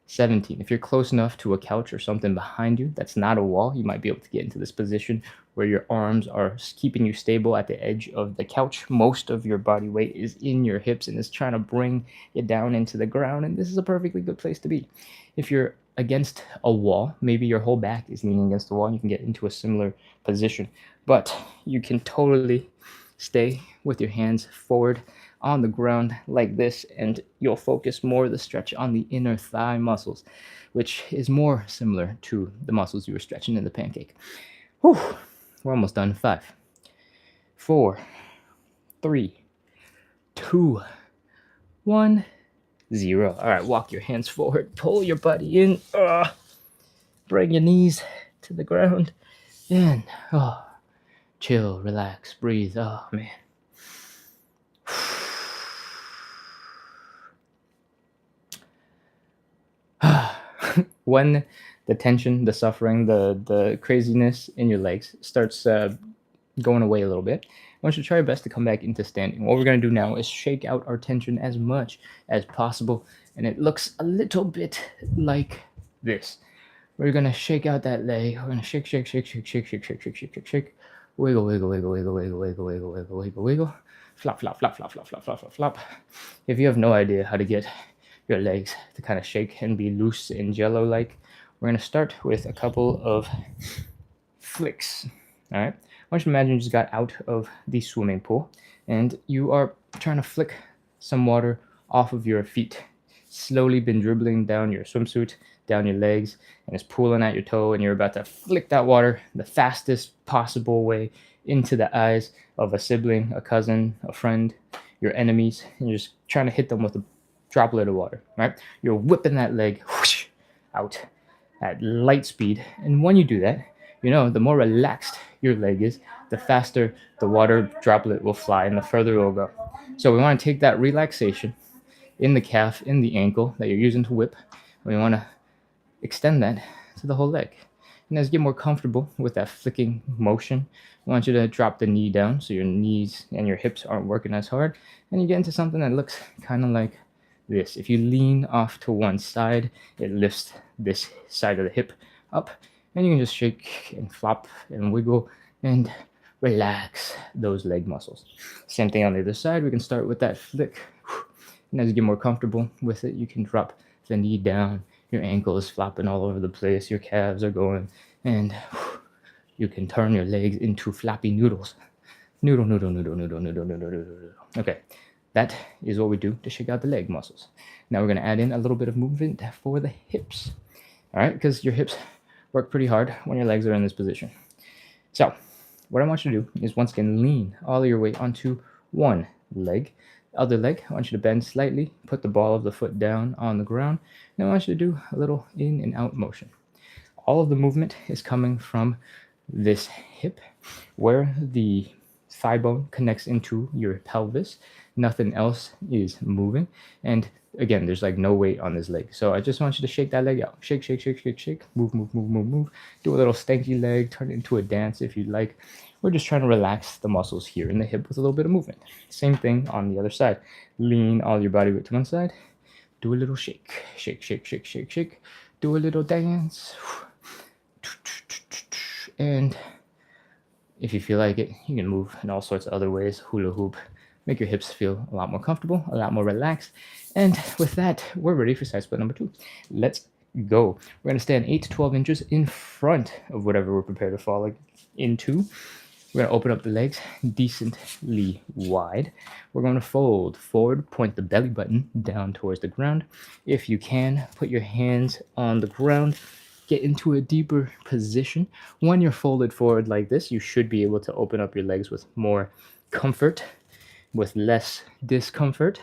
17. If you're close enough to a couch or something behind you that's not a wall, you might be able to get into this position where your arms are keeping you stable at the edge of the couch. Most of your body weight is in your hips and is trying to bring you down into the ground, and this is a perfectly good place to be. If you're against a wall, maybe your whole back is leaning against the wall, and you can get into a similar position. But you can totally stay with your hands forward on the ground like this, and you'll focus more the stretch on the inner thigh muscles, which is more similar to the muscles you were stretching in the pancake. Whew, we're almost done. 5, 4, 3, 2, 1, 0. All right, walk your hands forward, pull your body in, bring your knees to the ground, and chill, relax, breathe. Oh man. When the tension, the suffering, the craziness in your legs starts going away a little bit, I want you to try your best to come back into standing. What we're going to do now is shake out our tension as much as possible, and it looks a little bit like this. We're going to shake out that leg. We're going to shake, shake, shake, shake, shake, shake, shake, shake, shake, shake, shake. Wiggle, wiggle, wiggle, wiggle, wiggle, wiggle, wiggle, wiggle, wiggle, wiggle. Flop, flop, flop, flop, flop, flop, flop, flop, flop. If you have no idea how to get your legs to kind of shake and be loose and jello-like, we're going to start with a couple of flicks. All right. I want you to imagine you just got out of the swimming pool and you are trying to flick some water off of your feet. Slowly been dribbling down your swimsuit, down your legs, and it's pooling at your toe, and you're about to flick that water the fastest possible way into the eyes of a sibling, a cousin, a friend, your enemies, and you're just trying to hit them with a droplet of water, right? You're whipping that leg whoosh, out at light speed, and when you do that, you know, the more relaxed your leg is, the faster the water droplet will fly and the further it will go. So we want to take that relaxation in the calf, in the ankle that you're using to whip, and we want to extend that to the whole leg. And as you get more comfortable with that flicking motion, I want you to drop the knee down so your knees and your hips aren't working as hard, and you get into something that looks kind of like this. If you lean off to one side, it lifts this side of the hip up, and you can just shake and flop and wiggle and relax those leg muscles. Same thing on the other side. We can start with that flick, and as you get more comfortable with it, you can drop the knee down. Your ankle is flopping all over the place, your calves are going, and you can turn your legs into floppy noodles. Noodle, noodle, noodle, noodle, noodle, noodle, noodle, noodle. Okay, that is what we do to shake out the leg muscles. Now we're going to add in a little bit of movement for the hips. All right, because your hips work pretty hard when your legs are in this position. So what I want you to do is once again lean all of your weight onto one leg. The other leg, I want you to bend slightly, put the ball of the foot down on the ground, and I want you to do a little in and out motion. All of the movement is coming from this hip where the thigh bone connects into your pelvis. Nothing else is moving, and again, there's like no weight on this leg. So I just want you to shake that leg out. Shake, shake, shake, shake, shake. Move, move, move, move, move. Do a little stanky leg. Turn it into a dance if you'd like. We're just trying to relax the muscles here in the hip with a little bit of movement. Same thing on the other side. Lean all your body weight to one side. Do a little shake. Shake, shake, shake, shake, shake. Do a little dance. And if you feel like it, you can move in all sorts of other ways. Hula hoop. Make your hips feel a lot more comfortable, a lot more relaxed. And with that, we're ready for side split number 2. Let's go. We're going to stand 8 to 12 inches in front of whatever we're prepared to fall into. We're going to open up the legs decently wide. We're going to fold forward, point the belly button down towards the ground. If you can, put your hands on the ground. Get into a deeper position. When you're folded forward like this, you should be able to open up your legs with more comfort, with less discomfort.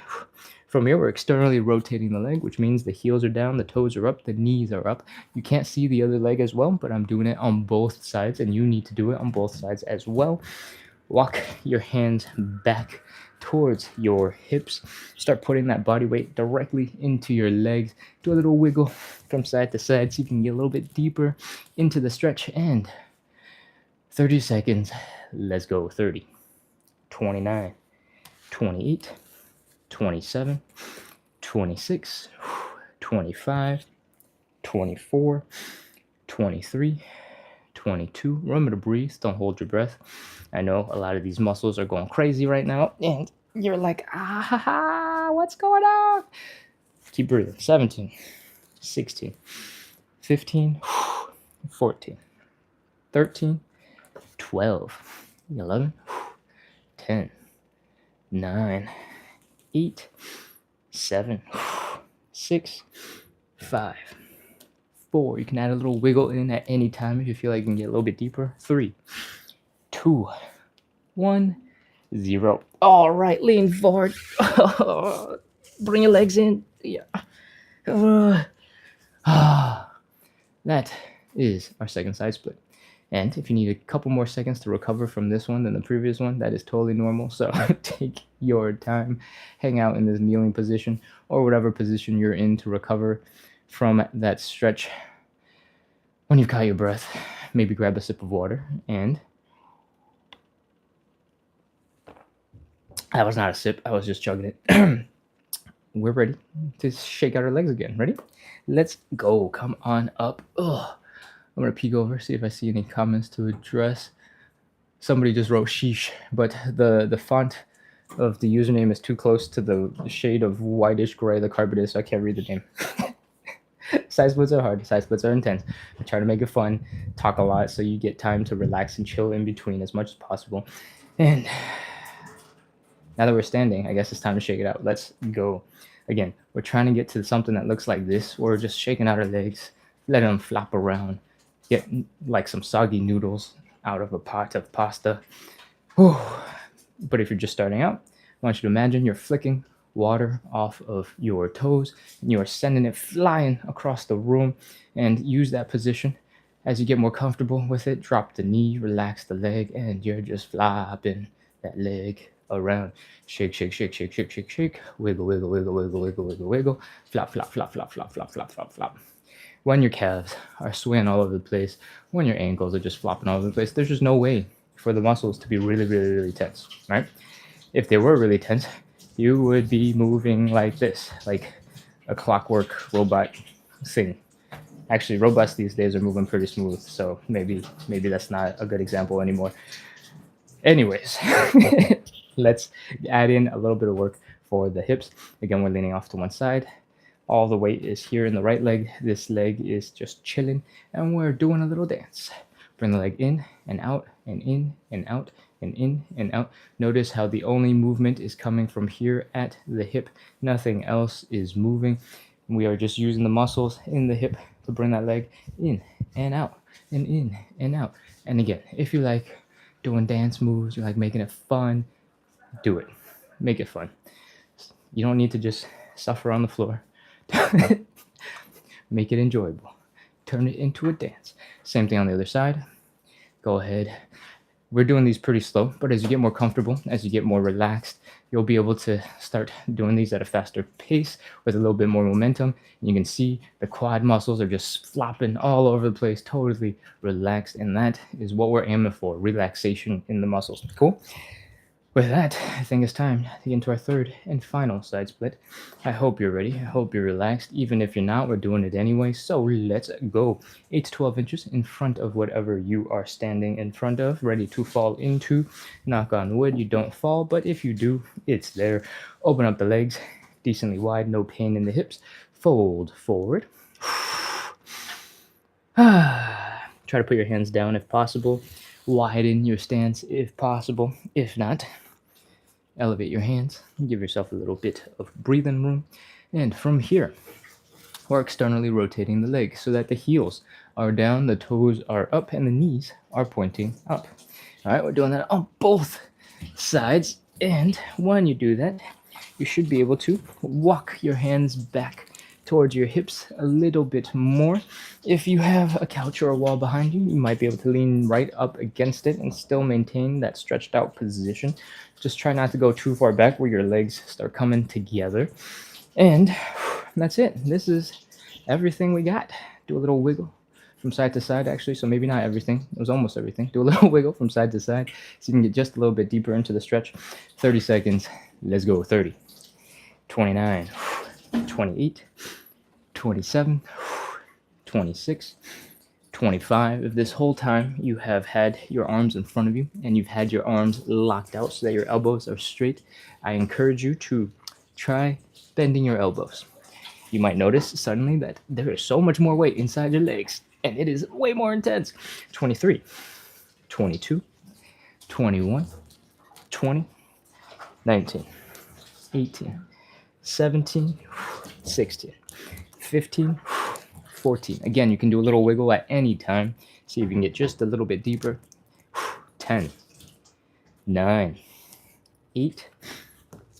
From here, we're externally rotating the leg, which means the heels are down, the toes are up, the knees are up. You can't see the other leg as well, but I'm doing it on both sides, and you need to do it on both sides as well. Walk your hands back towards your hips. Start putting that body weight directly into your legs. Do a little wiggle from side to side so you can get a little bit deeper into the stretch. And 30 seconds. Let's go. 30, 29, 28, 27, 26, 25, 24, 23, 22. Remember to breathe. Don't hold your breath. I know a lot of these muscles are going crazy right now, and you're like, what's going on? Keep breathing. 17, 16, 15, 14, 13, 12, 11, 10, 9, 8, 7, 6, 5, 4. You can add a little wiggle in at any time if you feel like you can get a little bit deeper. 3, 2, 1, 0. All right, lean forward. Bring your legs in. Yeah. That is our second side split. And if you need a couple more seconds to recover from this one than the previous one, that is totally normal. So take your time, hang out in this kneeling position or whatever position you're in to recover from that stretch. When you've caught your breath, maybe grab a sip of water. And that was not a sip, I was just chugging it. We're ready to shake out our legs again. Ready? Let's go. Come on up. Ugh. I'm going to peek over, see if I see any comments to address. Somebody just wrote sheesh, but the font of the username is too close to the shade of whitish gray the carpet is, so I can't read the name. Side splits are hard. Side splits are intense. I try to make it fun, talk a lot, so you get time to relax and chill in between as much as possible. And now that we're standing, I guess it's time to shake it out. Let's go. Again, we're trying to get to something that looks like this. We're just shaking out our legs, letting them flop around. Get like some soggy noodles out of a pot of pasta. Whew. But if you're just starting out, I want you to imagine you're flicking water off of your toes and you are sending it flying across the room, and use that position. As you get more comfortable with it, drop the knee, relax the leg, and you're just flopping that leg around. Shake, shake, shake, shake, shake, shake, shake. Wiggle, wiggle, wiggle, wiggle, wiggle, wiggle, wiggle. Flop, flop, flop, flop, flop, flop, flop, flop, flop. When your calves are swaying all over the place, when your ankles are just flopping all over the place, there's just no way for the muscles to be really, really, really tense, right? If they were really tense, you would be moving like this, like a clockwork robot thing. Actually, robots these days are moving pretty smooth, so maybe that's not a good example anymore. Anyways, let's add in a little bit of work for the hips. Again, we're leaning off to one side. All the weight is here in the right leg. This leg is just chilling, and we're doing a little dance. Bring the leg in and out and in and out and in and out. Notice how the only movement is coming from here at the hip. Nothing else is moving. We are just using the muscles in the hip to bring that leg in and out and in and out. And again, if you like doing dance moves, you like making it fun, do it. Make it fun. You don't need to just suffer on the floor. Make it enjoyable. Turn it into a dance. Same thing on the other side. Go ahead. We're doing these pretty slow, but as you get more comfortable, as you get more relaxed, you'll be able to start doing these at a faster pace with a little bit more momentum. And you can see the quad muscles are just flopping all over the place, totally relaxed. And that is what we're aiming for, relaxation in the muscles. Cool? With that, I think it's time to get into our third and final side split. I hope you're ready. I hope you're relaxed. Even if you're not, we're doing it anyway. So let's go. 8 to 12 inches in front of whatever you are standing in front of, ready to fall into. Knock on wood, you don't fall, but if you do, it's there. Open up the legs, decently wide, no pain in the hips. Fold forward. Try to put your hands down if possible. Widen your stance if possible. If not, elevate your hands, give yourself a little bit of breathing room, and from here, we're externally rotating the leg so that the heels are down, the toes are up, and the knees are pointing up. All right, we're doing that on both sides, and when you do that, you should be able to walk your hands back towards your hips a little bit more. If you have a couch or a wall behind you, you might be able to lean right up against it and still maintain that stretched out position. Just try not to go too far back where your legs start coming together. And that's it. This is everything we got. Do a little wiggle from side to side, actually. So maybe not everything. It was almost everything. Do a little wiggle from side to side so you can get just a little bit deeper into the stretch. 30 seconds. Let's go. 30, 29, 28, 27, 26, 25. If this whole time you have had your arms in front of you and you've had your arms locked out so that your elbows are straight, I encourage you to try bending your elbows. You might notice suddenly that there is so much more weight inside your legs, and it is way more intense. 23, 22, 21, 20, 19, 18, 17, 16, 15, 14. Again, you can do a little wiggle at any time. See if you can get just a little bit deeper. 10, 9, 8,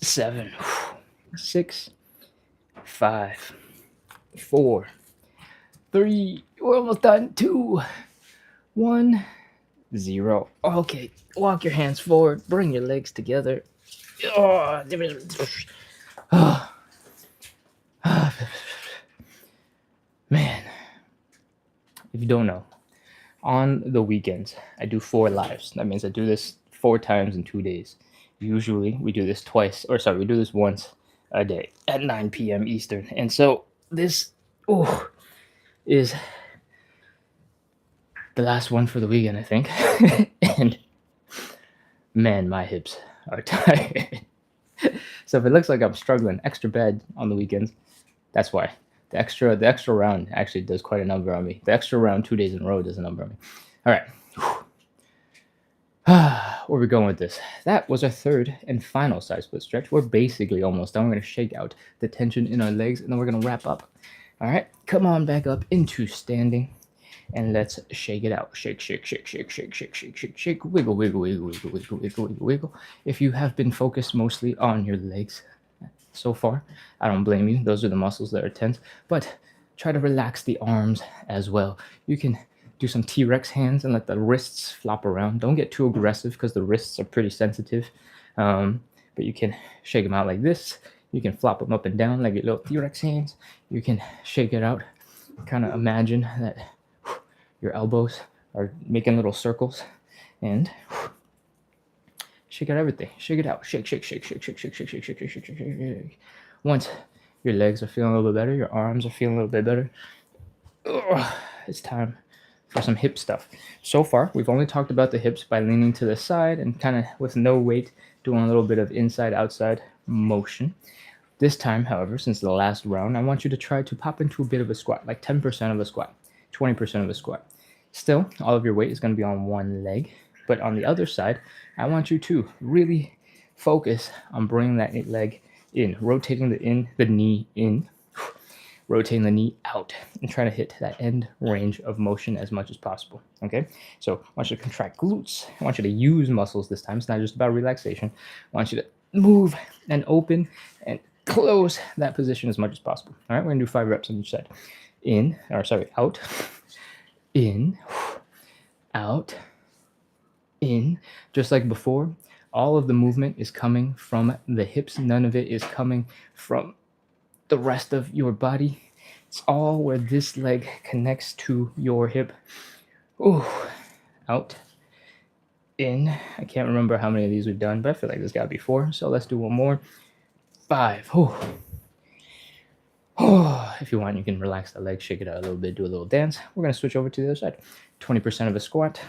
7, 6, 5, 4, 3, we're almost done. 2, 1, 0. Okay, walk your hands forward, bring your legs together. Man, if you don't know, on the weekends, I do 4 lives. That means I do this 4 times in 2 days. Usually, we do this we do this once a day at 9 p.m. Eastern. And so this is the last one for the weekend, I think. And man, my hips are tired. So if it looks like I'm struggling extra bad on the weekends, that's why. The extra round actually does quite a number on me. The extra round 2 days in a row does a number on me. All right. Where are we going with this? That was our third and final side split stretch. We're basically almost done. We're going to shake out the tension in our legs, and then we're going to wrap up. All right. Come on back up into standing, and let's shake it out. Shake, shake, shake, shake, shake, shake, shake, shake, shake. Wiggle, wiggle, wiggle, wiggle, wiggle, wiggle, wiggle, wiggle. If you have been focused mostly on your legs so far, I don't blame you. Those are the muscles that are tense. But try to relax the arms as well. You can do some T-Rex hands and let the wrists flop around. Don't get too aggressive because the wrists are pretty sensitive. But you can shake them out like this. You can flop them up and down like your little T-Rex hands. You can shake it out. Kind of imagine that your elbows are making little circles, and shake out everything. Shake it out. Shake, shake, shake, shake, shake, shake, shake, shake, shake, shake, shake, shake, shake, shake. Once your legs are feeling a little bit better, your arms are feeling a little bit better, it's time for some hip stuff. So far, we've only talked about the hips by leaning to the side and kind of with no weight, doing a little bit of inside-outside motion. This time, however, since the last round, I want you to try to pop into a bit of a squat, like 10% of a squat, 20% of a squat. Still, all of your weight is going to be on one leg, but on the other side, I want you to really focus on bringing that leg in, rotating the knee in, rotating the knee out, and trying to hit that end range of motion as much as possible, okay? So I want you to contract glutes. I want you to use muscles this time. It's not just about relaxation. I want you to move and open and close that position as much as possible. All right, we're going to do 5 reps on each side. Out, in, out, in. Just like before, All of the movement is coming from the hips. None of it is coming from the rest of your body. It's all where this leg connects to your hip. Ooh, out, in. I can't remember how many of these we've done, but I feel like there's got to be 4. So let's do one more. 5. If you want, you can relax the leg, shake it out a little bit, do a little dance. We're going to switch over to the other side. 20% of a squat.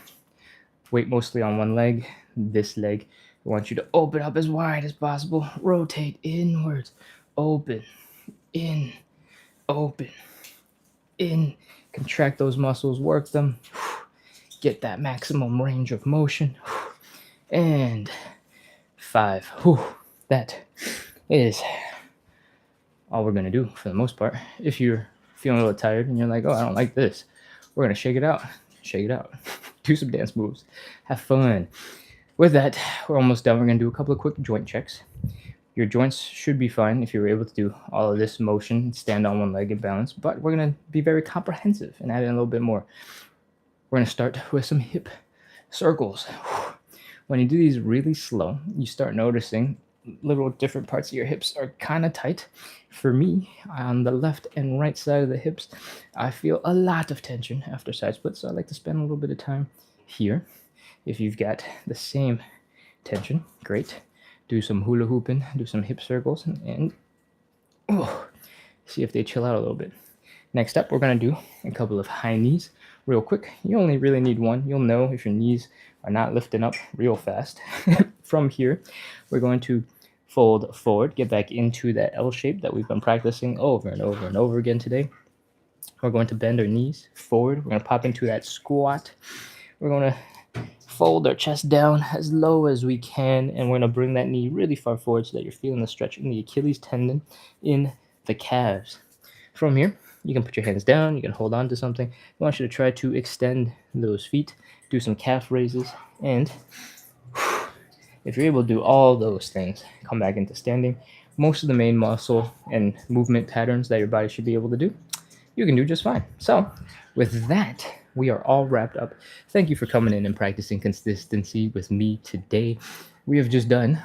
Weight mostly on one leg. This leg, I want you to open up as wide as possible. Rotate inwards. Open. In. Open. In. Contract those muscles. Work them. Get that maximum range of motion. And 5. That is all we're going to do for the most part. If you're feeling a little tired and you're like, oh, I don't like this, we're going to shake it out. Shake it out. Do some dance moves. Have fun. With that, we're almost done. We're going to do a couple of quick joint checks. Your joints should be fine if you're able to do all of this motion, stand on one leg and balance, but we're going to be very comprehensive and add in a little bit more. We're going to start with some hip circles. When you do these really slow, you start noticing little different parts of your hips are kind of tight. For me, on the left and right side of the hips, I feel a lot of tension after side splits, so I like to spend a little bit of time here. If you've got the same tension, great. Do some hula hooping, do some hip circles, and see if they chill out a little bit. Next up, we're going to do a couple of high knees real quick. You only really need one. You'll know if your knees are not lifting up real fast. From here, we're going to fold forward, get back into that L shape that we've been practicing over and over and over again today. We're going to bend our knees forward. We're going to pop into that squat. We're going to fold our chest down as low as we can, and we're going to bring that knee really far forward so that you're feeling the stretch in the Achilles tendon in the calves. From here, you can put your hands down, you can hold on to something. I want you to try to extend those feet, do some calf raises, and if you're able to do all those things, come back into standing. Most of the main muscle and movement patterns that your body should be able to do, you can do just fine. So with that, we are all wrapped up. Thank you for coming in and practicing consistency with me today. We have just done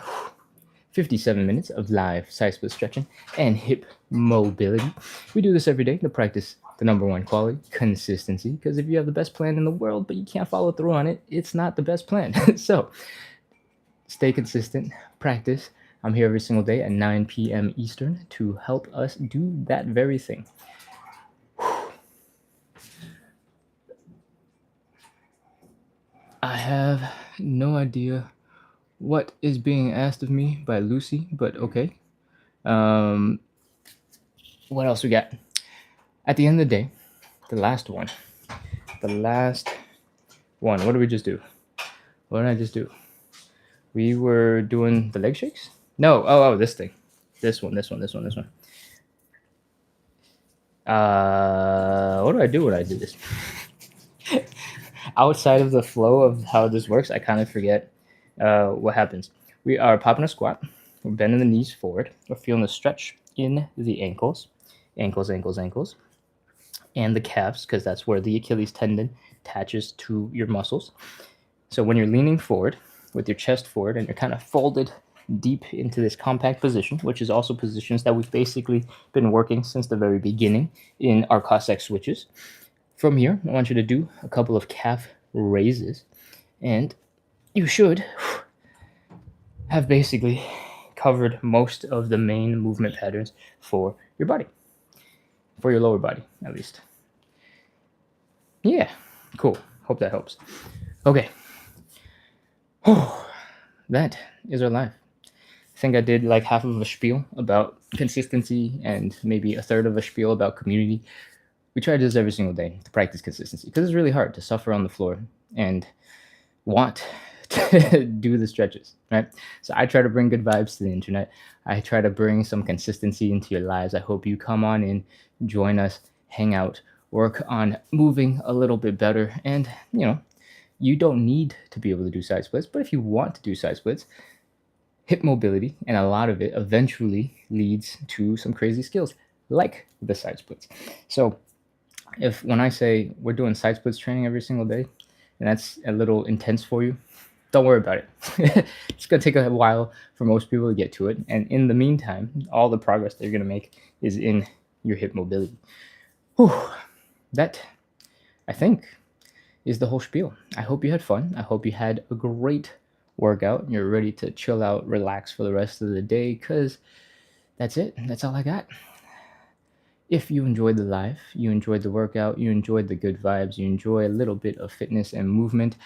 57 minutes of live side split stretching and hip mobility. We do this every day to practice the number one quality, consistency, because if you have the best plan in the world but you can't follow through on it, it's not the best plan. So stay consistent, practice. I'm here every single day at 9 p.m. Eastern to help us do that very thing. I have no idea what is being asked of me by Lucy, but okay. What else we got? At the end of the day, the last one. What did we just do? What did I just do? We were doing the leg shakes? No, this thing. This one. What do I do when I do this? Outside of the flow of how this works, I kind of forget what happens. We are popping a squat. We're bending the knees forward. We're feeling the stretch in the ankles, and the calves, because that's where the Achilles tendon attaches to your muscles. So when you're leaning forward with your chest forward and you're kind of folded deep into this compact position, which is also positions that we've basically been working since the very beginning in our Cossack switches. From here, I want you to do a couple of calf raises, and you should have basically covered most of the main movement patterns for your body, for your lower body, at least. Yeah, cool. Hope that helps. Okay. That is our life. I think I did like half of a spiel about consistency and maybe a third of a spiel about community. We try to do this every single day to practice consistency because it's really hard to suffer on the floor and want to do the stretches, right? So I try to bring good vibes to the internet. I try to bring some consistency into your lives. I hope you come on in, join us, hang out, work on moving a little bit better. And, you don't need to be able to do side splits, but if you want to do side splits, hip mobility, and a lot of it eventually leads to some crazy skills like the side splits. So when I say we're doing side splits training every single day, and that's a little intense for you, don't worry about it. It's going to take a while for most people to get to it. And in the meantime, all the progress they're going to make is in your hip mobility. Whew. That, I think, is the whole spiel. I hope you had fun. I hope you had a great workout. You're ready to chill out, relax for the rest of the day, because that's it. That's all I got. If you enjoyed the live, you enjoyed the workout, you enjoyed the good vibes, you enjoy a little bit of fitness and movement,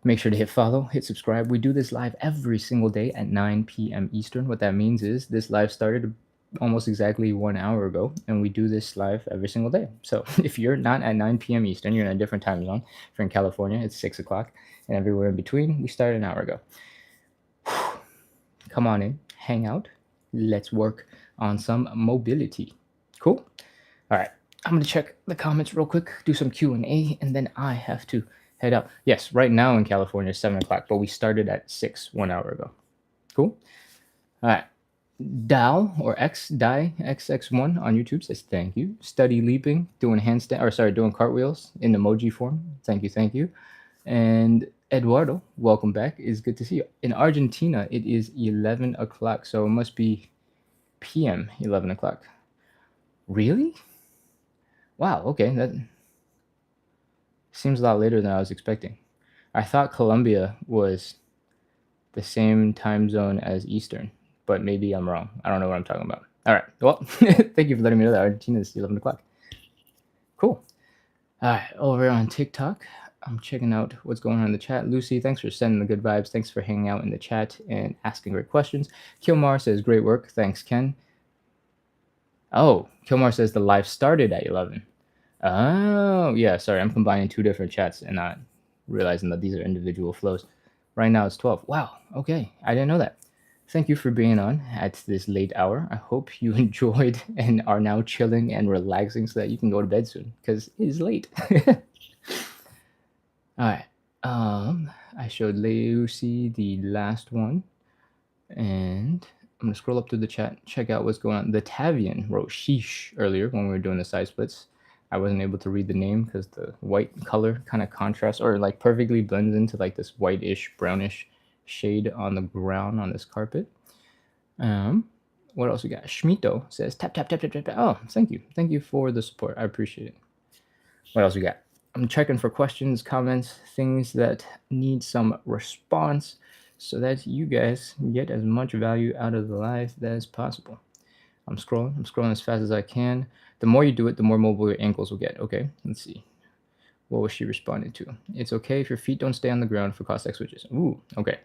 make sure to hit follow, hit subscribe. We do this live every single day at 9 p.m. Eastern. What that means is this live started almost exactly 1 hour ago, and we do this live every single day. So if you're not at 9 p.m. Eastern, you're in a different time zone. If you're in California, it's 6 o'clock, and everywhere in between, we started an hour ago. Come on in, hang out. Let's work on some mobility. Cool? All right. I'm going to check the comments real quick, do some Q&A, and then I have to head out. Yes, right now in California, it's 7 o'clock, but we started at 6 1 hour ago. Cool? All right. Dal or X Die XX1 on YouTube says thank you. Study leaping, doing doing cartwheels in emoji form. Thank you, thank you. And Eduardo, welcome back. It's good to see you. In Argentina, it is 11 o'clock, so it must be PM 11 o'clock. Really? Wow, okay. That seems a lot later than I was expecting. I thought Colombia was the same time zone as Eastern, but maybe I'm wrong. I don't know what I'm talking about. All right. Well, thank you for letting me know that Argentina is 11 o'clock. Cool. All right. Over on TikTok, I'm checking out what's going on in the chat. Lucy, thanks for sending the good vibes. Thanks for hanging out in the chat and asking great questions. Kilmar says, great work. Thanks, Ken. Oh, Kilmar says the live started at 11. Oh, yeah. Sorry, I'm combining two different chats and not realizing that these are individual flows. Right now it's 12. Wow. Okay. I didn't know that. Thank you for being on at this late hour. I hope you enjoyed and are now chilling and relaxing so that you can go to bed soon because it is late. All right. I showed Lucy the last one, and I'm gonna scroll up through the chat, check out what's going on. The Tavian wrote sheesh earlier when we were doing the side splits. I wasn't able to read the name because the white color kind of contrasts or like perfectly blends into like this whitish brownish shade on the ground on this carpet. What else we got? Schmito says tap tap tap tap tap. Oh, thank you for the support. I appreciate it. What else we got? I'm checking for questions, comments, things that need some response so that you guys get as much value out of the live as possible. I'm scrolling as fast as I can. The more you do it, the more mobile your ankles will get. Okay, let's see. What was she responding to? It's okay if your feet don't stay on the ground for Cossack switches. Ooh, okay.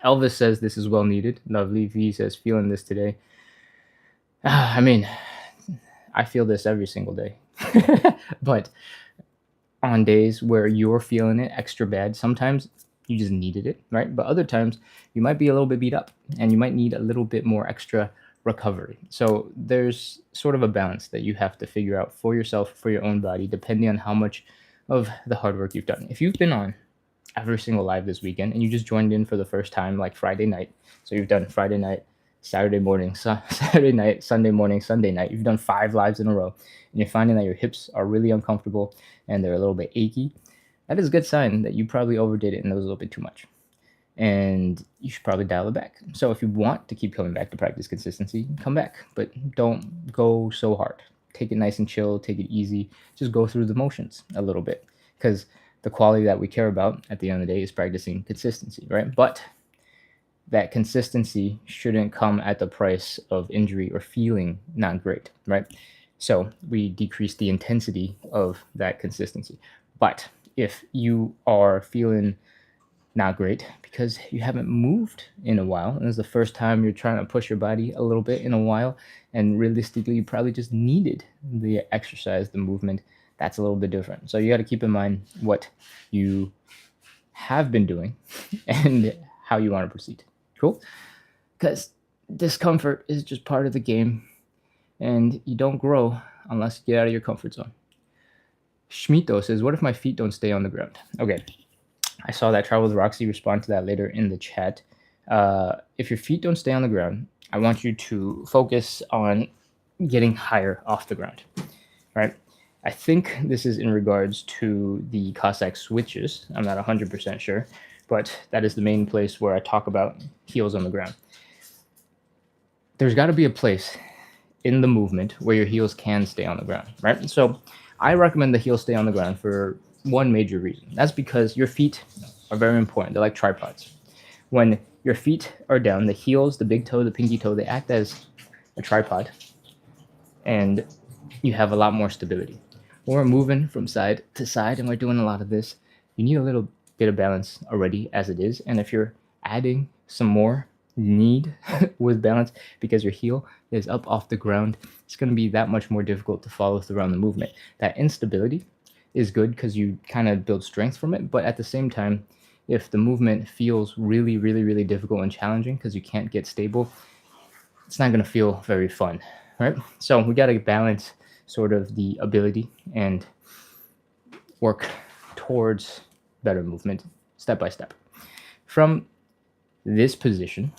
Elvis says this is well needed. Lovely V says feeling this today. I mean, I feel this every single day. But on days where you're feeling it extra bad, sometimes you just needed it, right? But other times you might be a little bit beat up and you might need a little bit more extra recovery. So there's sort of a balance that you have to figure out for yourself, for your own body, depending on how much of the hard work you've done. If you've been on every single live this weekend and you just joined in for the first time, like Friday night, so you've done Friday night, Saturday morning, Saturday night, Sunday morning, Sunday night, you've done 5 lives in a row, and you're finding that your hips are really uncomfortable and they're a little bit achy, that is a good sign that you probably overdid it and it was a little bit too much. And you should probably dial it back. So if you want to keep coming back to practice consistency, come back, but don't go so hard. Take it nice and chill, take it easy, just go through the motions a little bit, because the quality that we care about at the end of the day is practicing consistency, right? But that consistency shouldn't come at the price of injury or feeling not great, right? So we decrease the intensity of that consistency. But if you are feeling not great because you haven't moved in a while, and it's the first time you're trying to push your body a little bit in a while, and realistically you probably just needed the exercise, the movement, that's a little bit different. So you got to keep in mind what you have been doing and how you want to proceed. Cool? Because discomfort is just part of the game, and you don't grow unless you get out of your comfort zone. Schmito says, what if my feet don't stay on the ground? Okay, I saw that Travel with Roxy respond to that later in the chat. If your feet don't stay on the ground, I want you to focus on getting higher off the ground, right? I think this is in regards to the Cossack switches. I'm not 100% sure, but that is the main place where I talk about heels on the ground. There's got to be a place in the movement where your heels can stay on the ground, right? So I recommend the heels stay on the ground for one major reason. That's because your feet are very important. They're like tripods. When your feet are down, the heels, the big toe, the pinky toe, they act as a tripod, and you have a lot more stability. When we're moving from side to side and we're doing a lot of this, you need a little bit of balance already as it is. And if you're adding some more need with balance because your heel is up off the ground, it's going to be that much more difficult to follow through on the movement. That instability is good because you kind of build strength from it, but at the same time, if the movement feels really, really, really difficult and challenging because you can't get stable, it's not going to feel very fun, right? So we got to balance sort of the ability and work towards better movement step by step. From this position,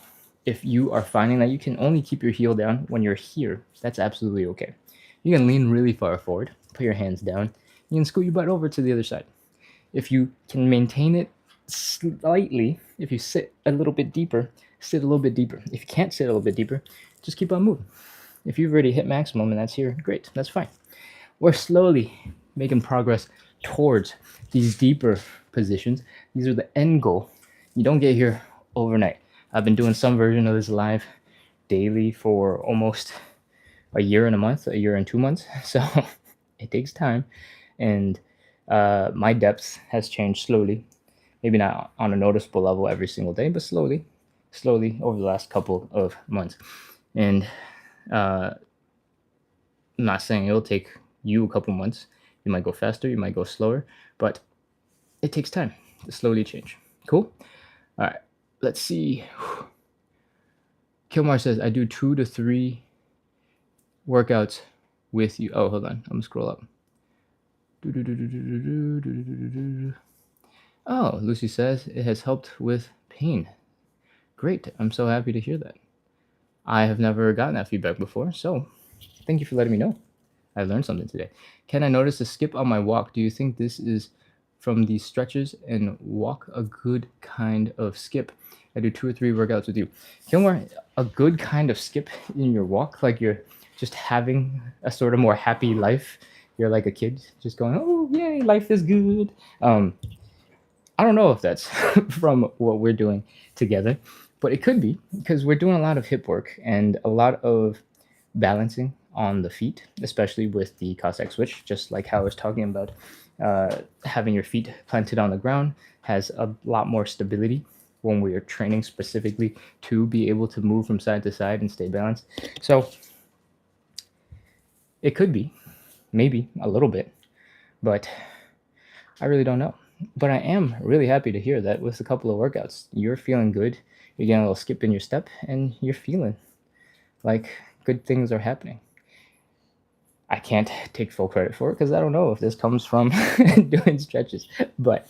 if you are finding that you can only keep your heel down when you're here, that's absolutely okay. You can lean really far forward, put your hands down, you can scoot your butt over to the other side. If you can maintain it slightly, if you sit a little bit deeper, sit a little bit deeper. If you can't sit a little bit deeper, just keep on moving. If you've already hit maximum and that's here, great, that's fine. We're slowly making progress towards these deeper positions. These are the end goal. You don't get here overnight. I've been doing some version of this live daily for almost a year and a month, a year and 2 months. So it takes time. And my depth has changed slowly. Maybe not on a noticeable level every single day, but slowly over the last couple of months. And I'm not saying it'll take you a couple months. You might go faster, you might go slower, but it takes time to slowly change. Cool? All right, let's see. Kilmar says, I do 2 to 3 workouts with you. Oh, hold on. I'm going to scroll up. Oh, Lucy says, it has helped with pain. Great. I'm so happy to hear that. I have never gotten that feedback before, so thank you for letting me know. I learned something today. Can I notice a skip on my walk? Do you think this is from the stretches and walk a good kind of skip? I do 2 or 3 workouts with you. Kilmore, a good kind of skip in your walk, like you're just having a sort of more happy life. You're like a kid just going, oh, yay, life is good. I don't know if that's from what we're doing together, but it could be because we're doing a lot of hip work and a lot of balancing on the feet, especially with the Cossack switch, just like how I was talking about. Having your feet planted on the ground has a lot more stability when we are training specifically to be able to move from side to side and stay balanced. So it could be, maybe a little bit, but I really don't know. But I am really happy to hear that with a couple of workouts, you're feeling good, you're getting a little skip in your step, and you're feeling like good things are happening. I can't take full credit for it because I don't know if this comes from doing stretches, but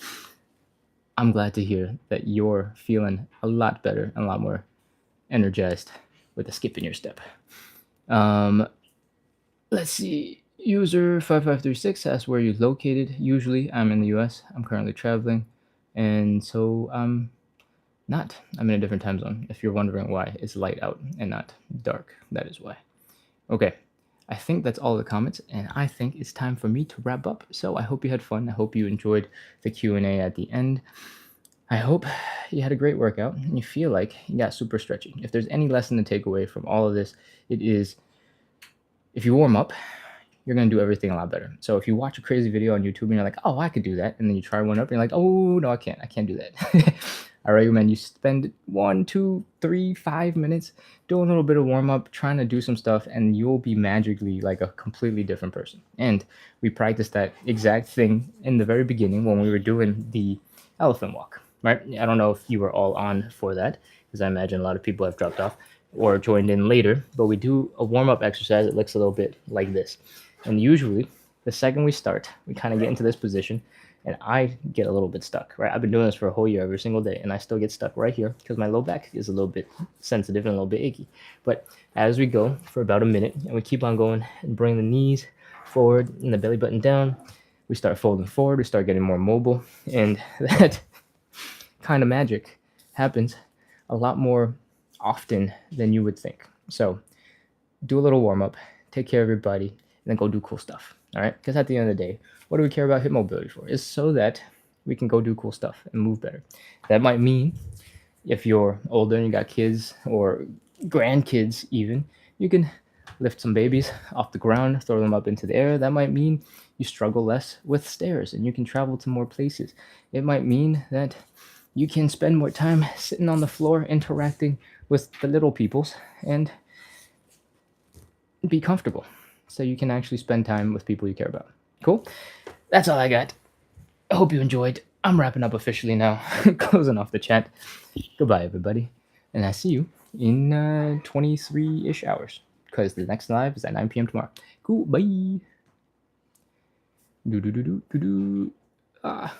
I'm glad to hear that you're feeling a lot better and a lot more energized with a skip in your step. Let's see. User 5536 asks where you're located. Usually I'm in the US. I'm currently traveling, and so I'm not. I'm in a different time zone. If you're wondering why it's light out and not dark, that is why. Okay. I think that's all the comments, and I think it's time for me to wrap up. So I hope you had fun. I hope you enjoyed the Q&A at the end. I hope you had a great workout and you feel like you got super stretchy. If there's any lesson to take away from all of this, it is if you warm up, you're going to do everything a lot better. So if you watch a crazy video on YouTube and you're like, oh, I could do that, and then you try one up and you're like, oh, no, I can't do that. I recommend you spend 1, 2, 3, 5 minutes doing a little bit of warm-up, trying to do some stuff, and you'll be magically like a completely different person. And we practiced that exact thing in the very beginning when we were doing the elephant walk, right? I don't know if you were all on for that, because I imagine a lot of people have dropped off or joined in later, but we do a warm-up exercise that looks a little bit like this. And usually, the second we start, we kind of get into this position, and I get a little bit stuck, right? I've been doing this for a whole year every single day, and I still get stuck right here because my low back is a little bit sensitive and a little bit achy. But as we go for about a minute, and we keep on going and bring the knees forward and the belly button down, we start folding forward, we start getting more mobile, and that kind of magic happens a lot more often than you would think. So do a little warm up, take care of your body, and then go do cool stuff. All right? Because at the end of the day, what do we care about hip mobility for? Is so that we can go do cool stuff and move better. That might mean if you're older and you got kids or grandkids, even, you can lift some babies off the ground, throw them up into the air. That might mean you struggle less with stairs and you can travel to more places. It might mean that you can spend more time sitting on the floor interacting with the little peoples and be comfortable so you can actually spend time with people you care about. Cool? That's all I got. I hope you enjoyed. I'm wrapping up officially now, closing off the chat. Goodbye, everybody. And I see you in 23-ish hours because the next live is at 9 p.m. tomorrow. Cool. Bye. Do do do do do do. Ah.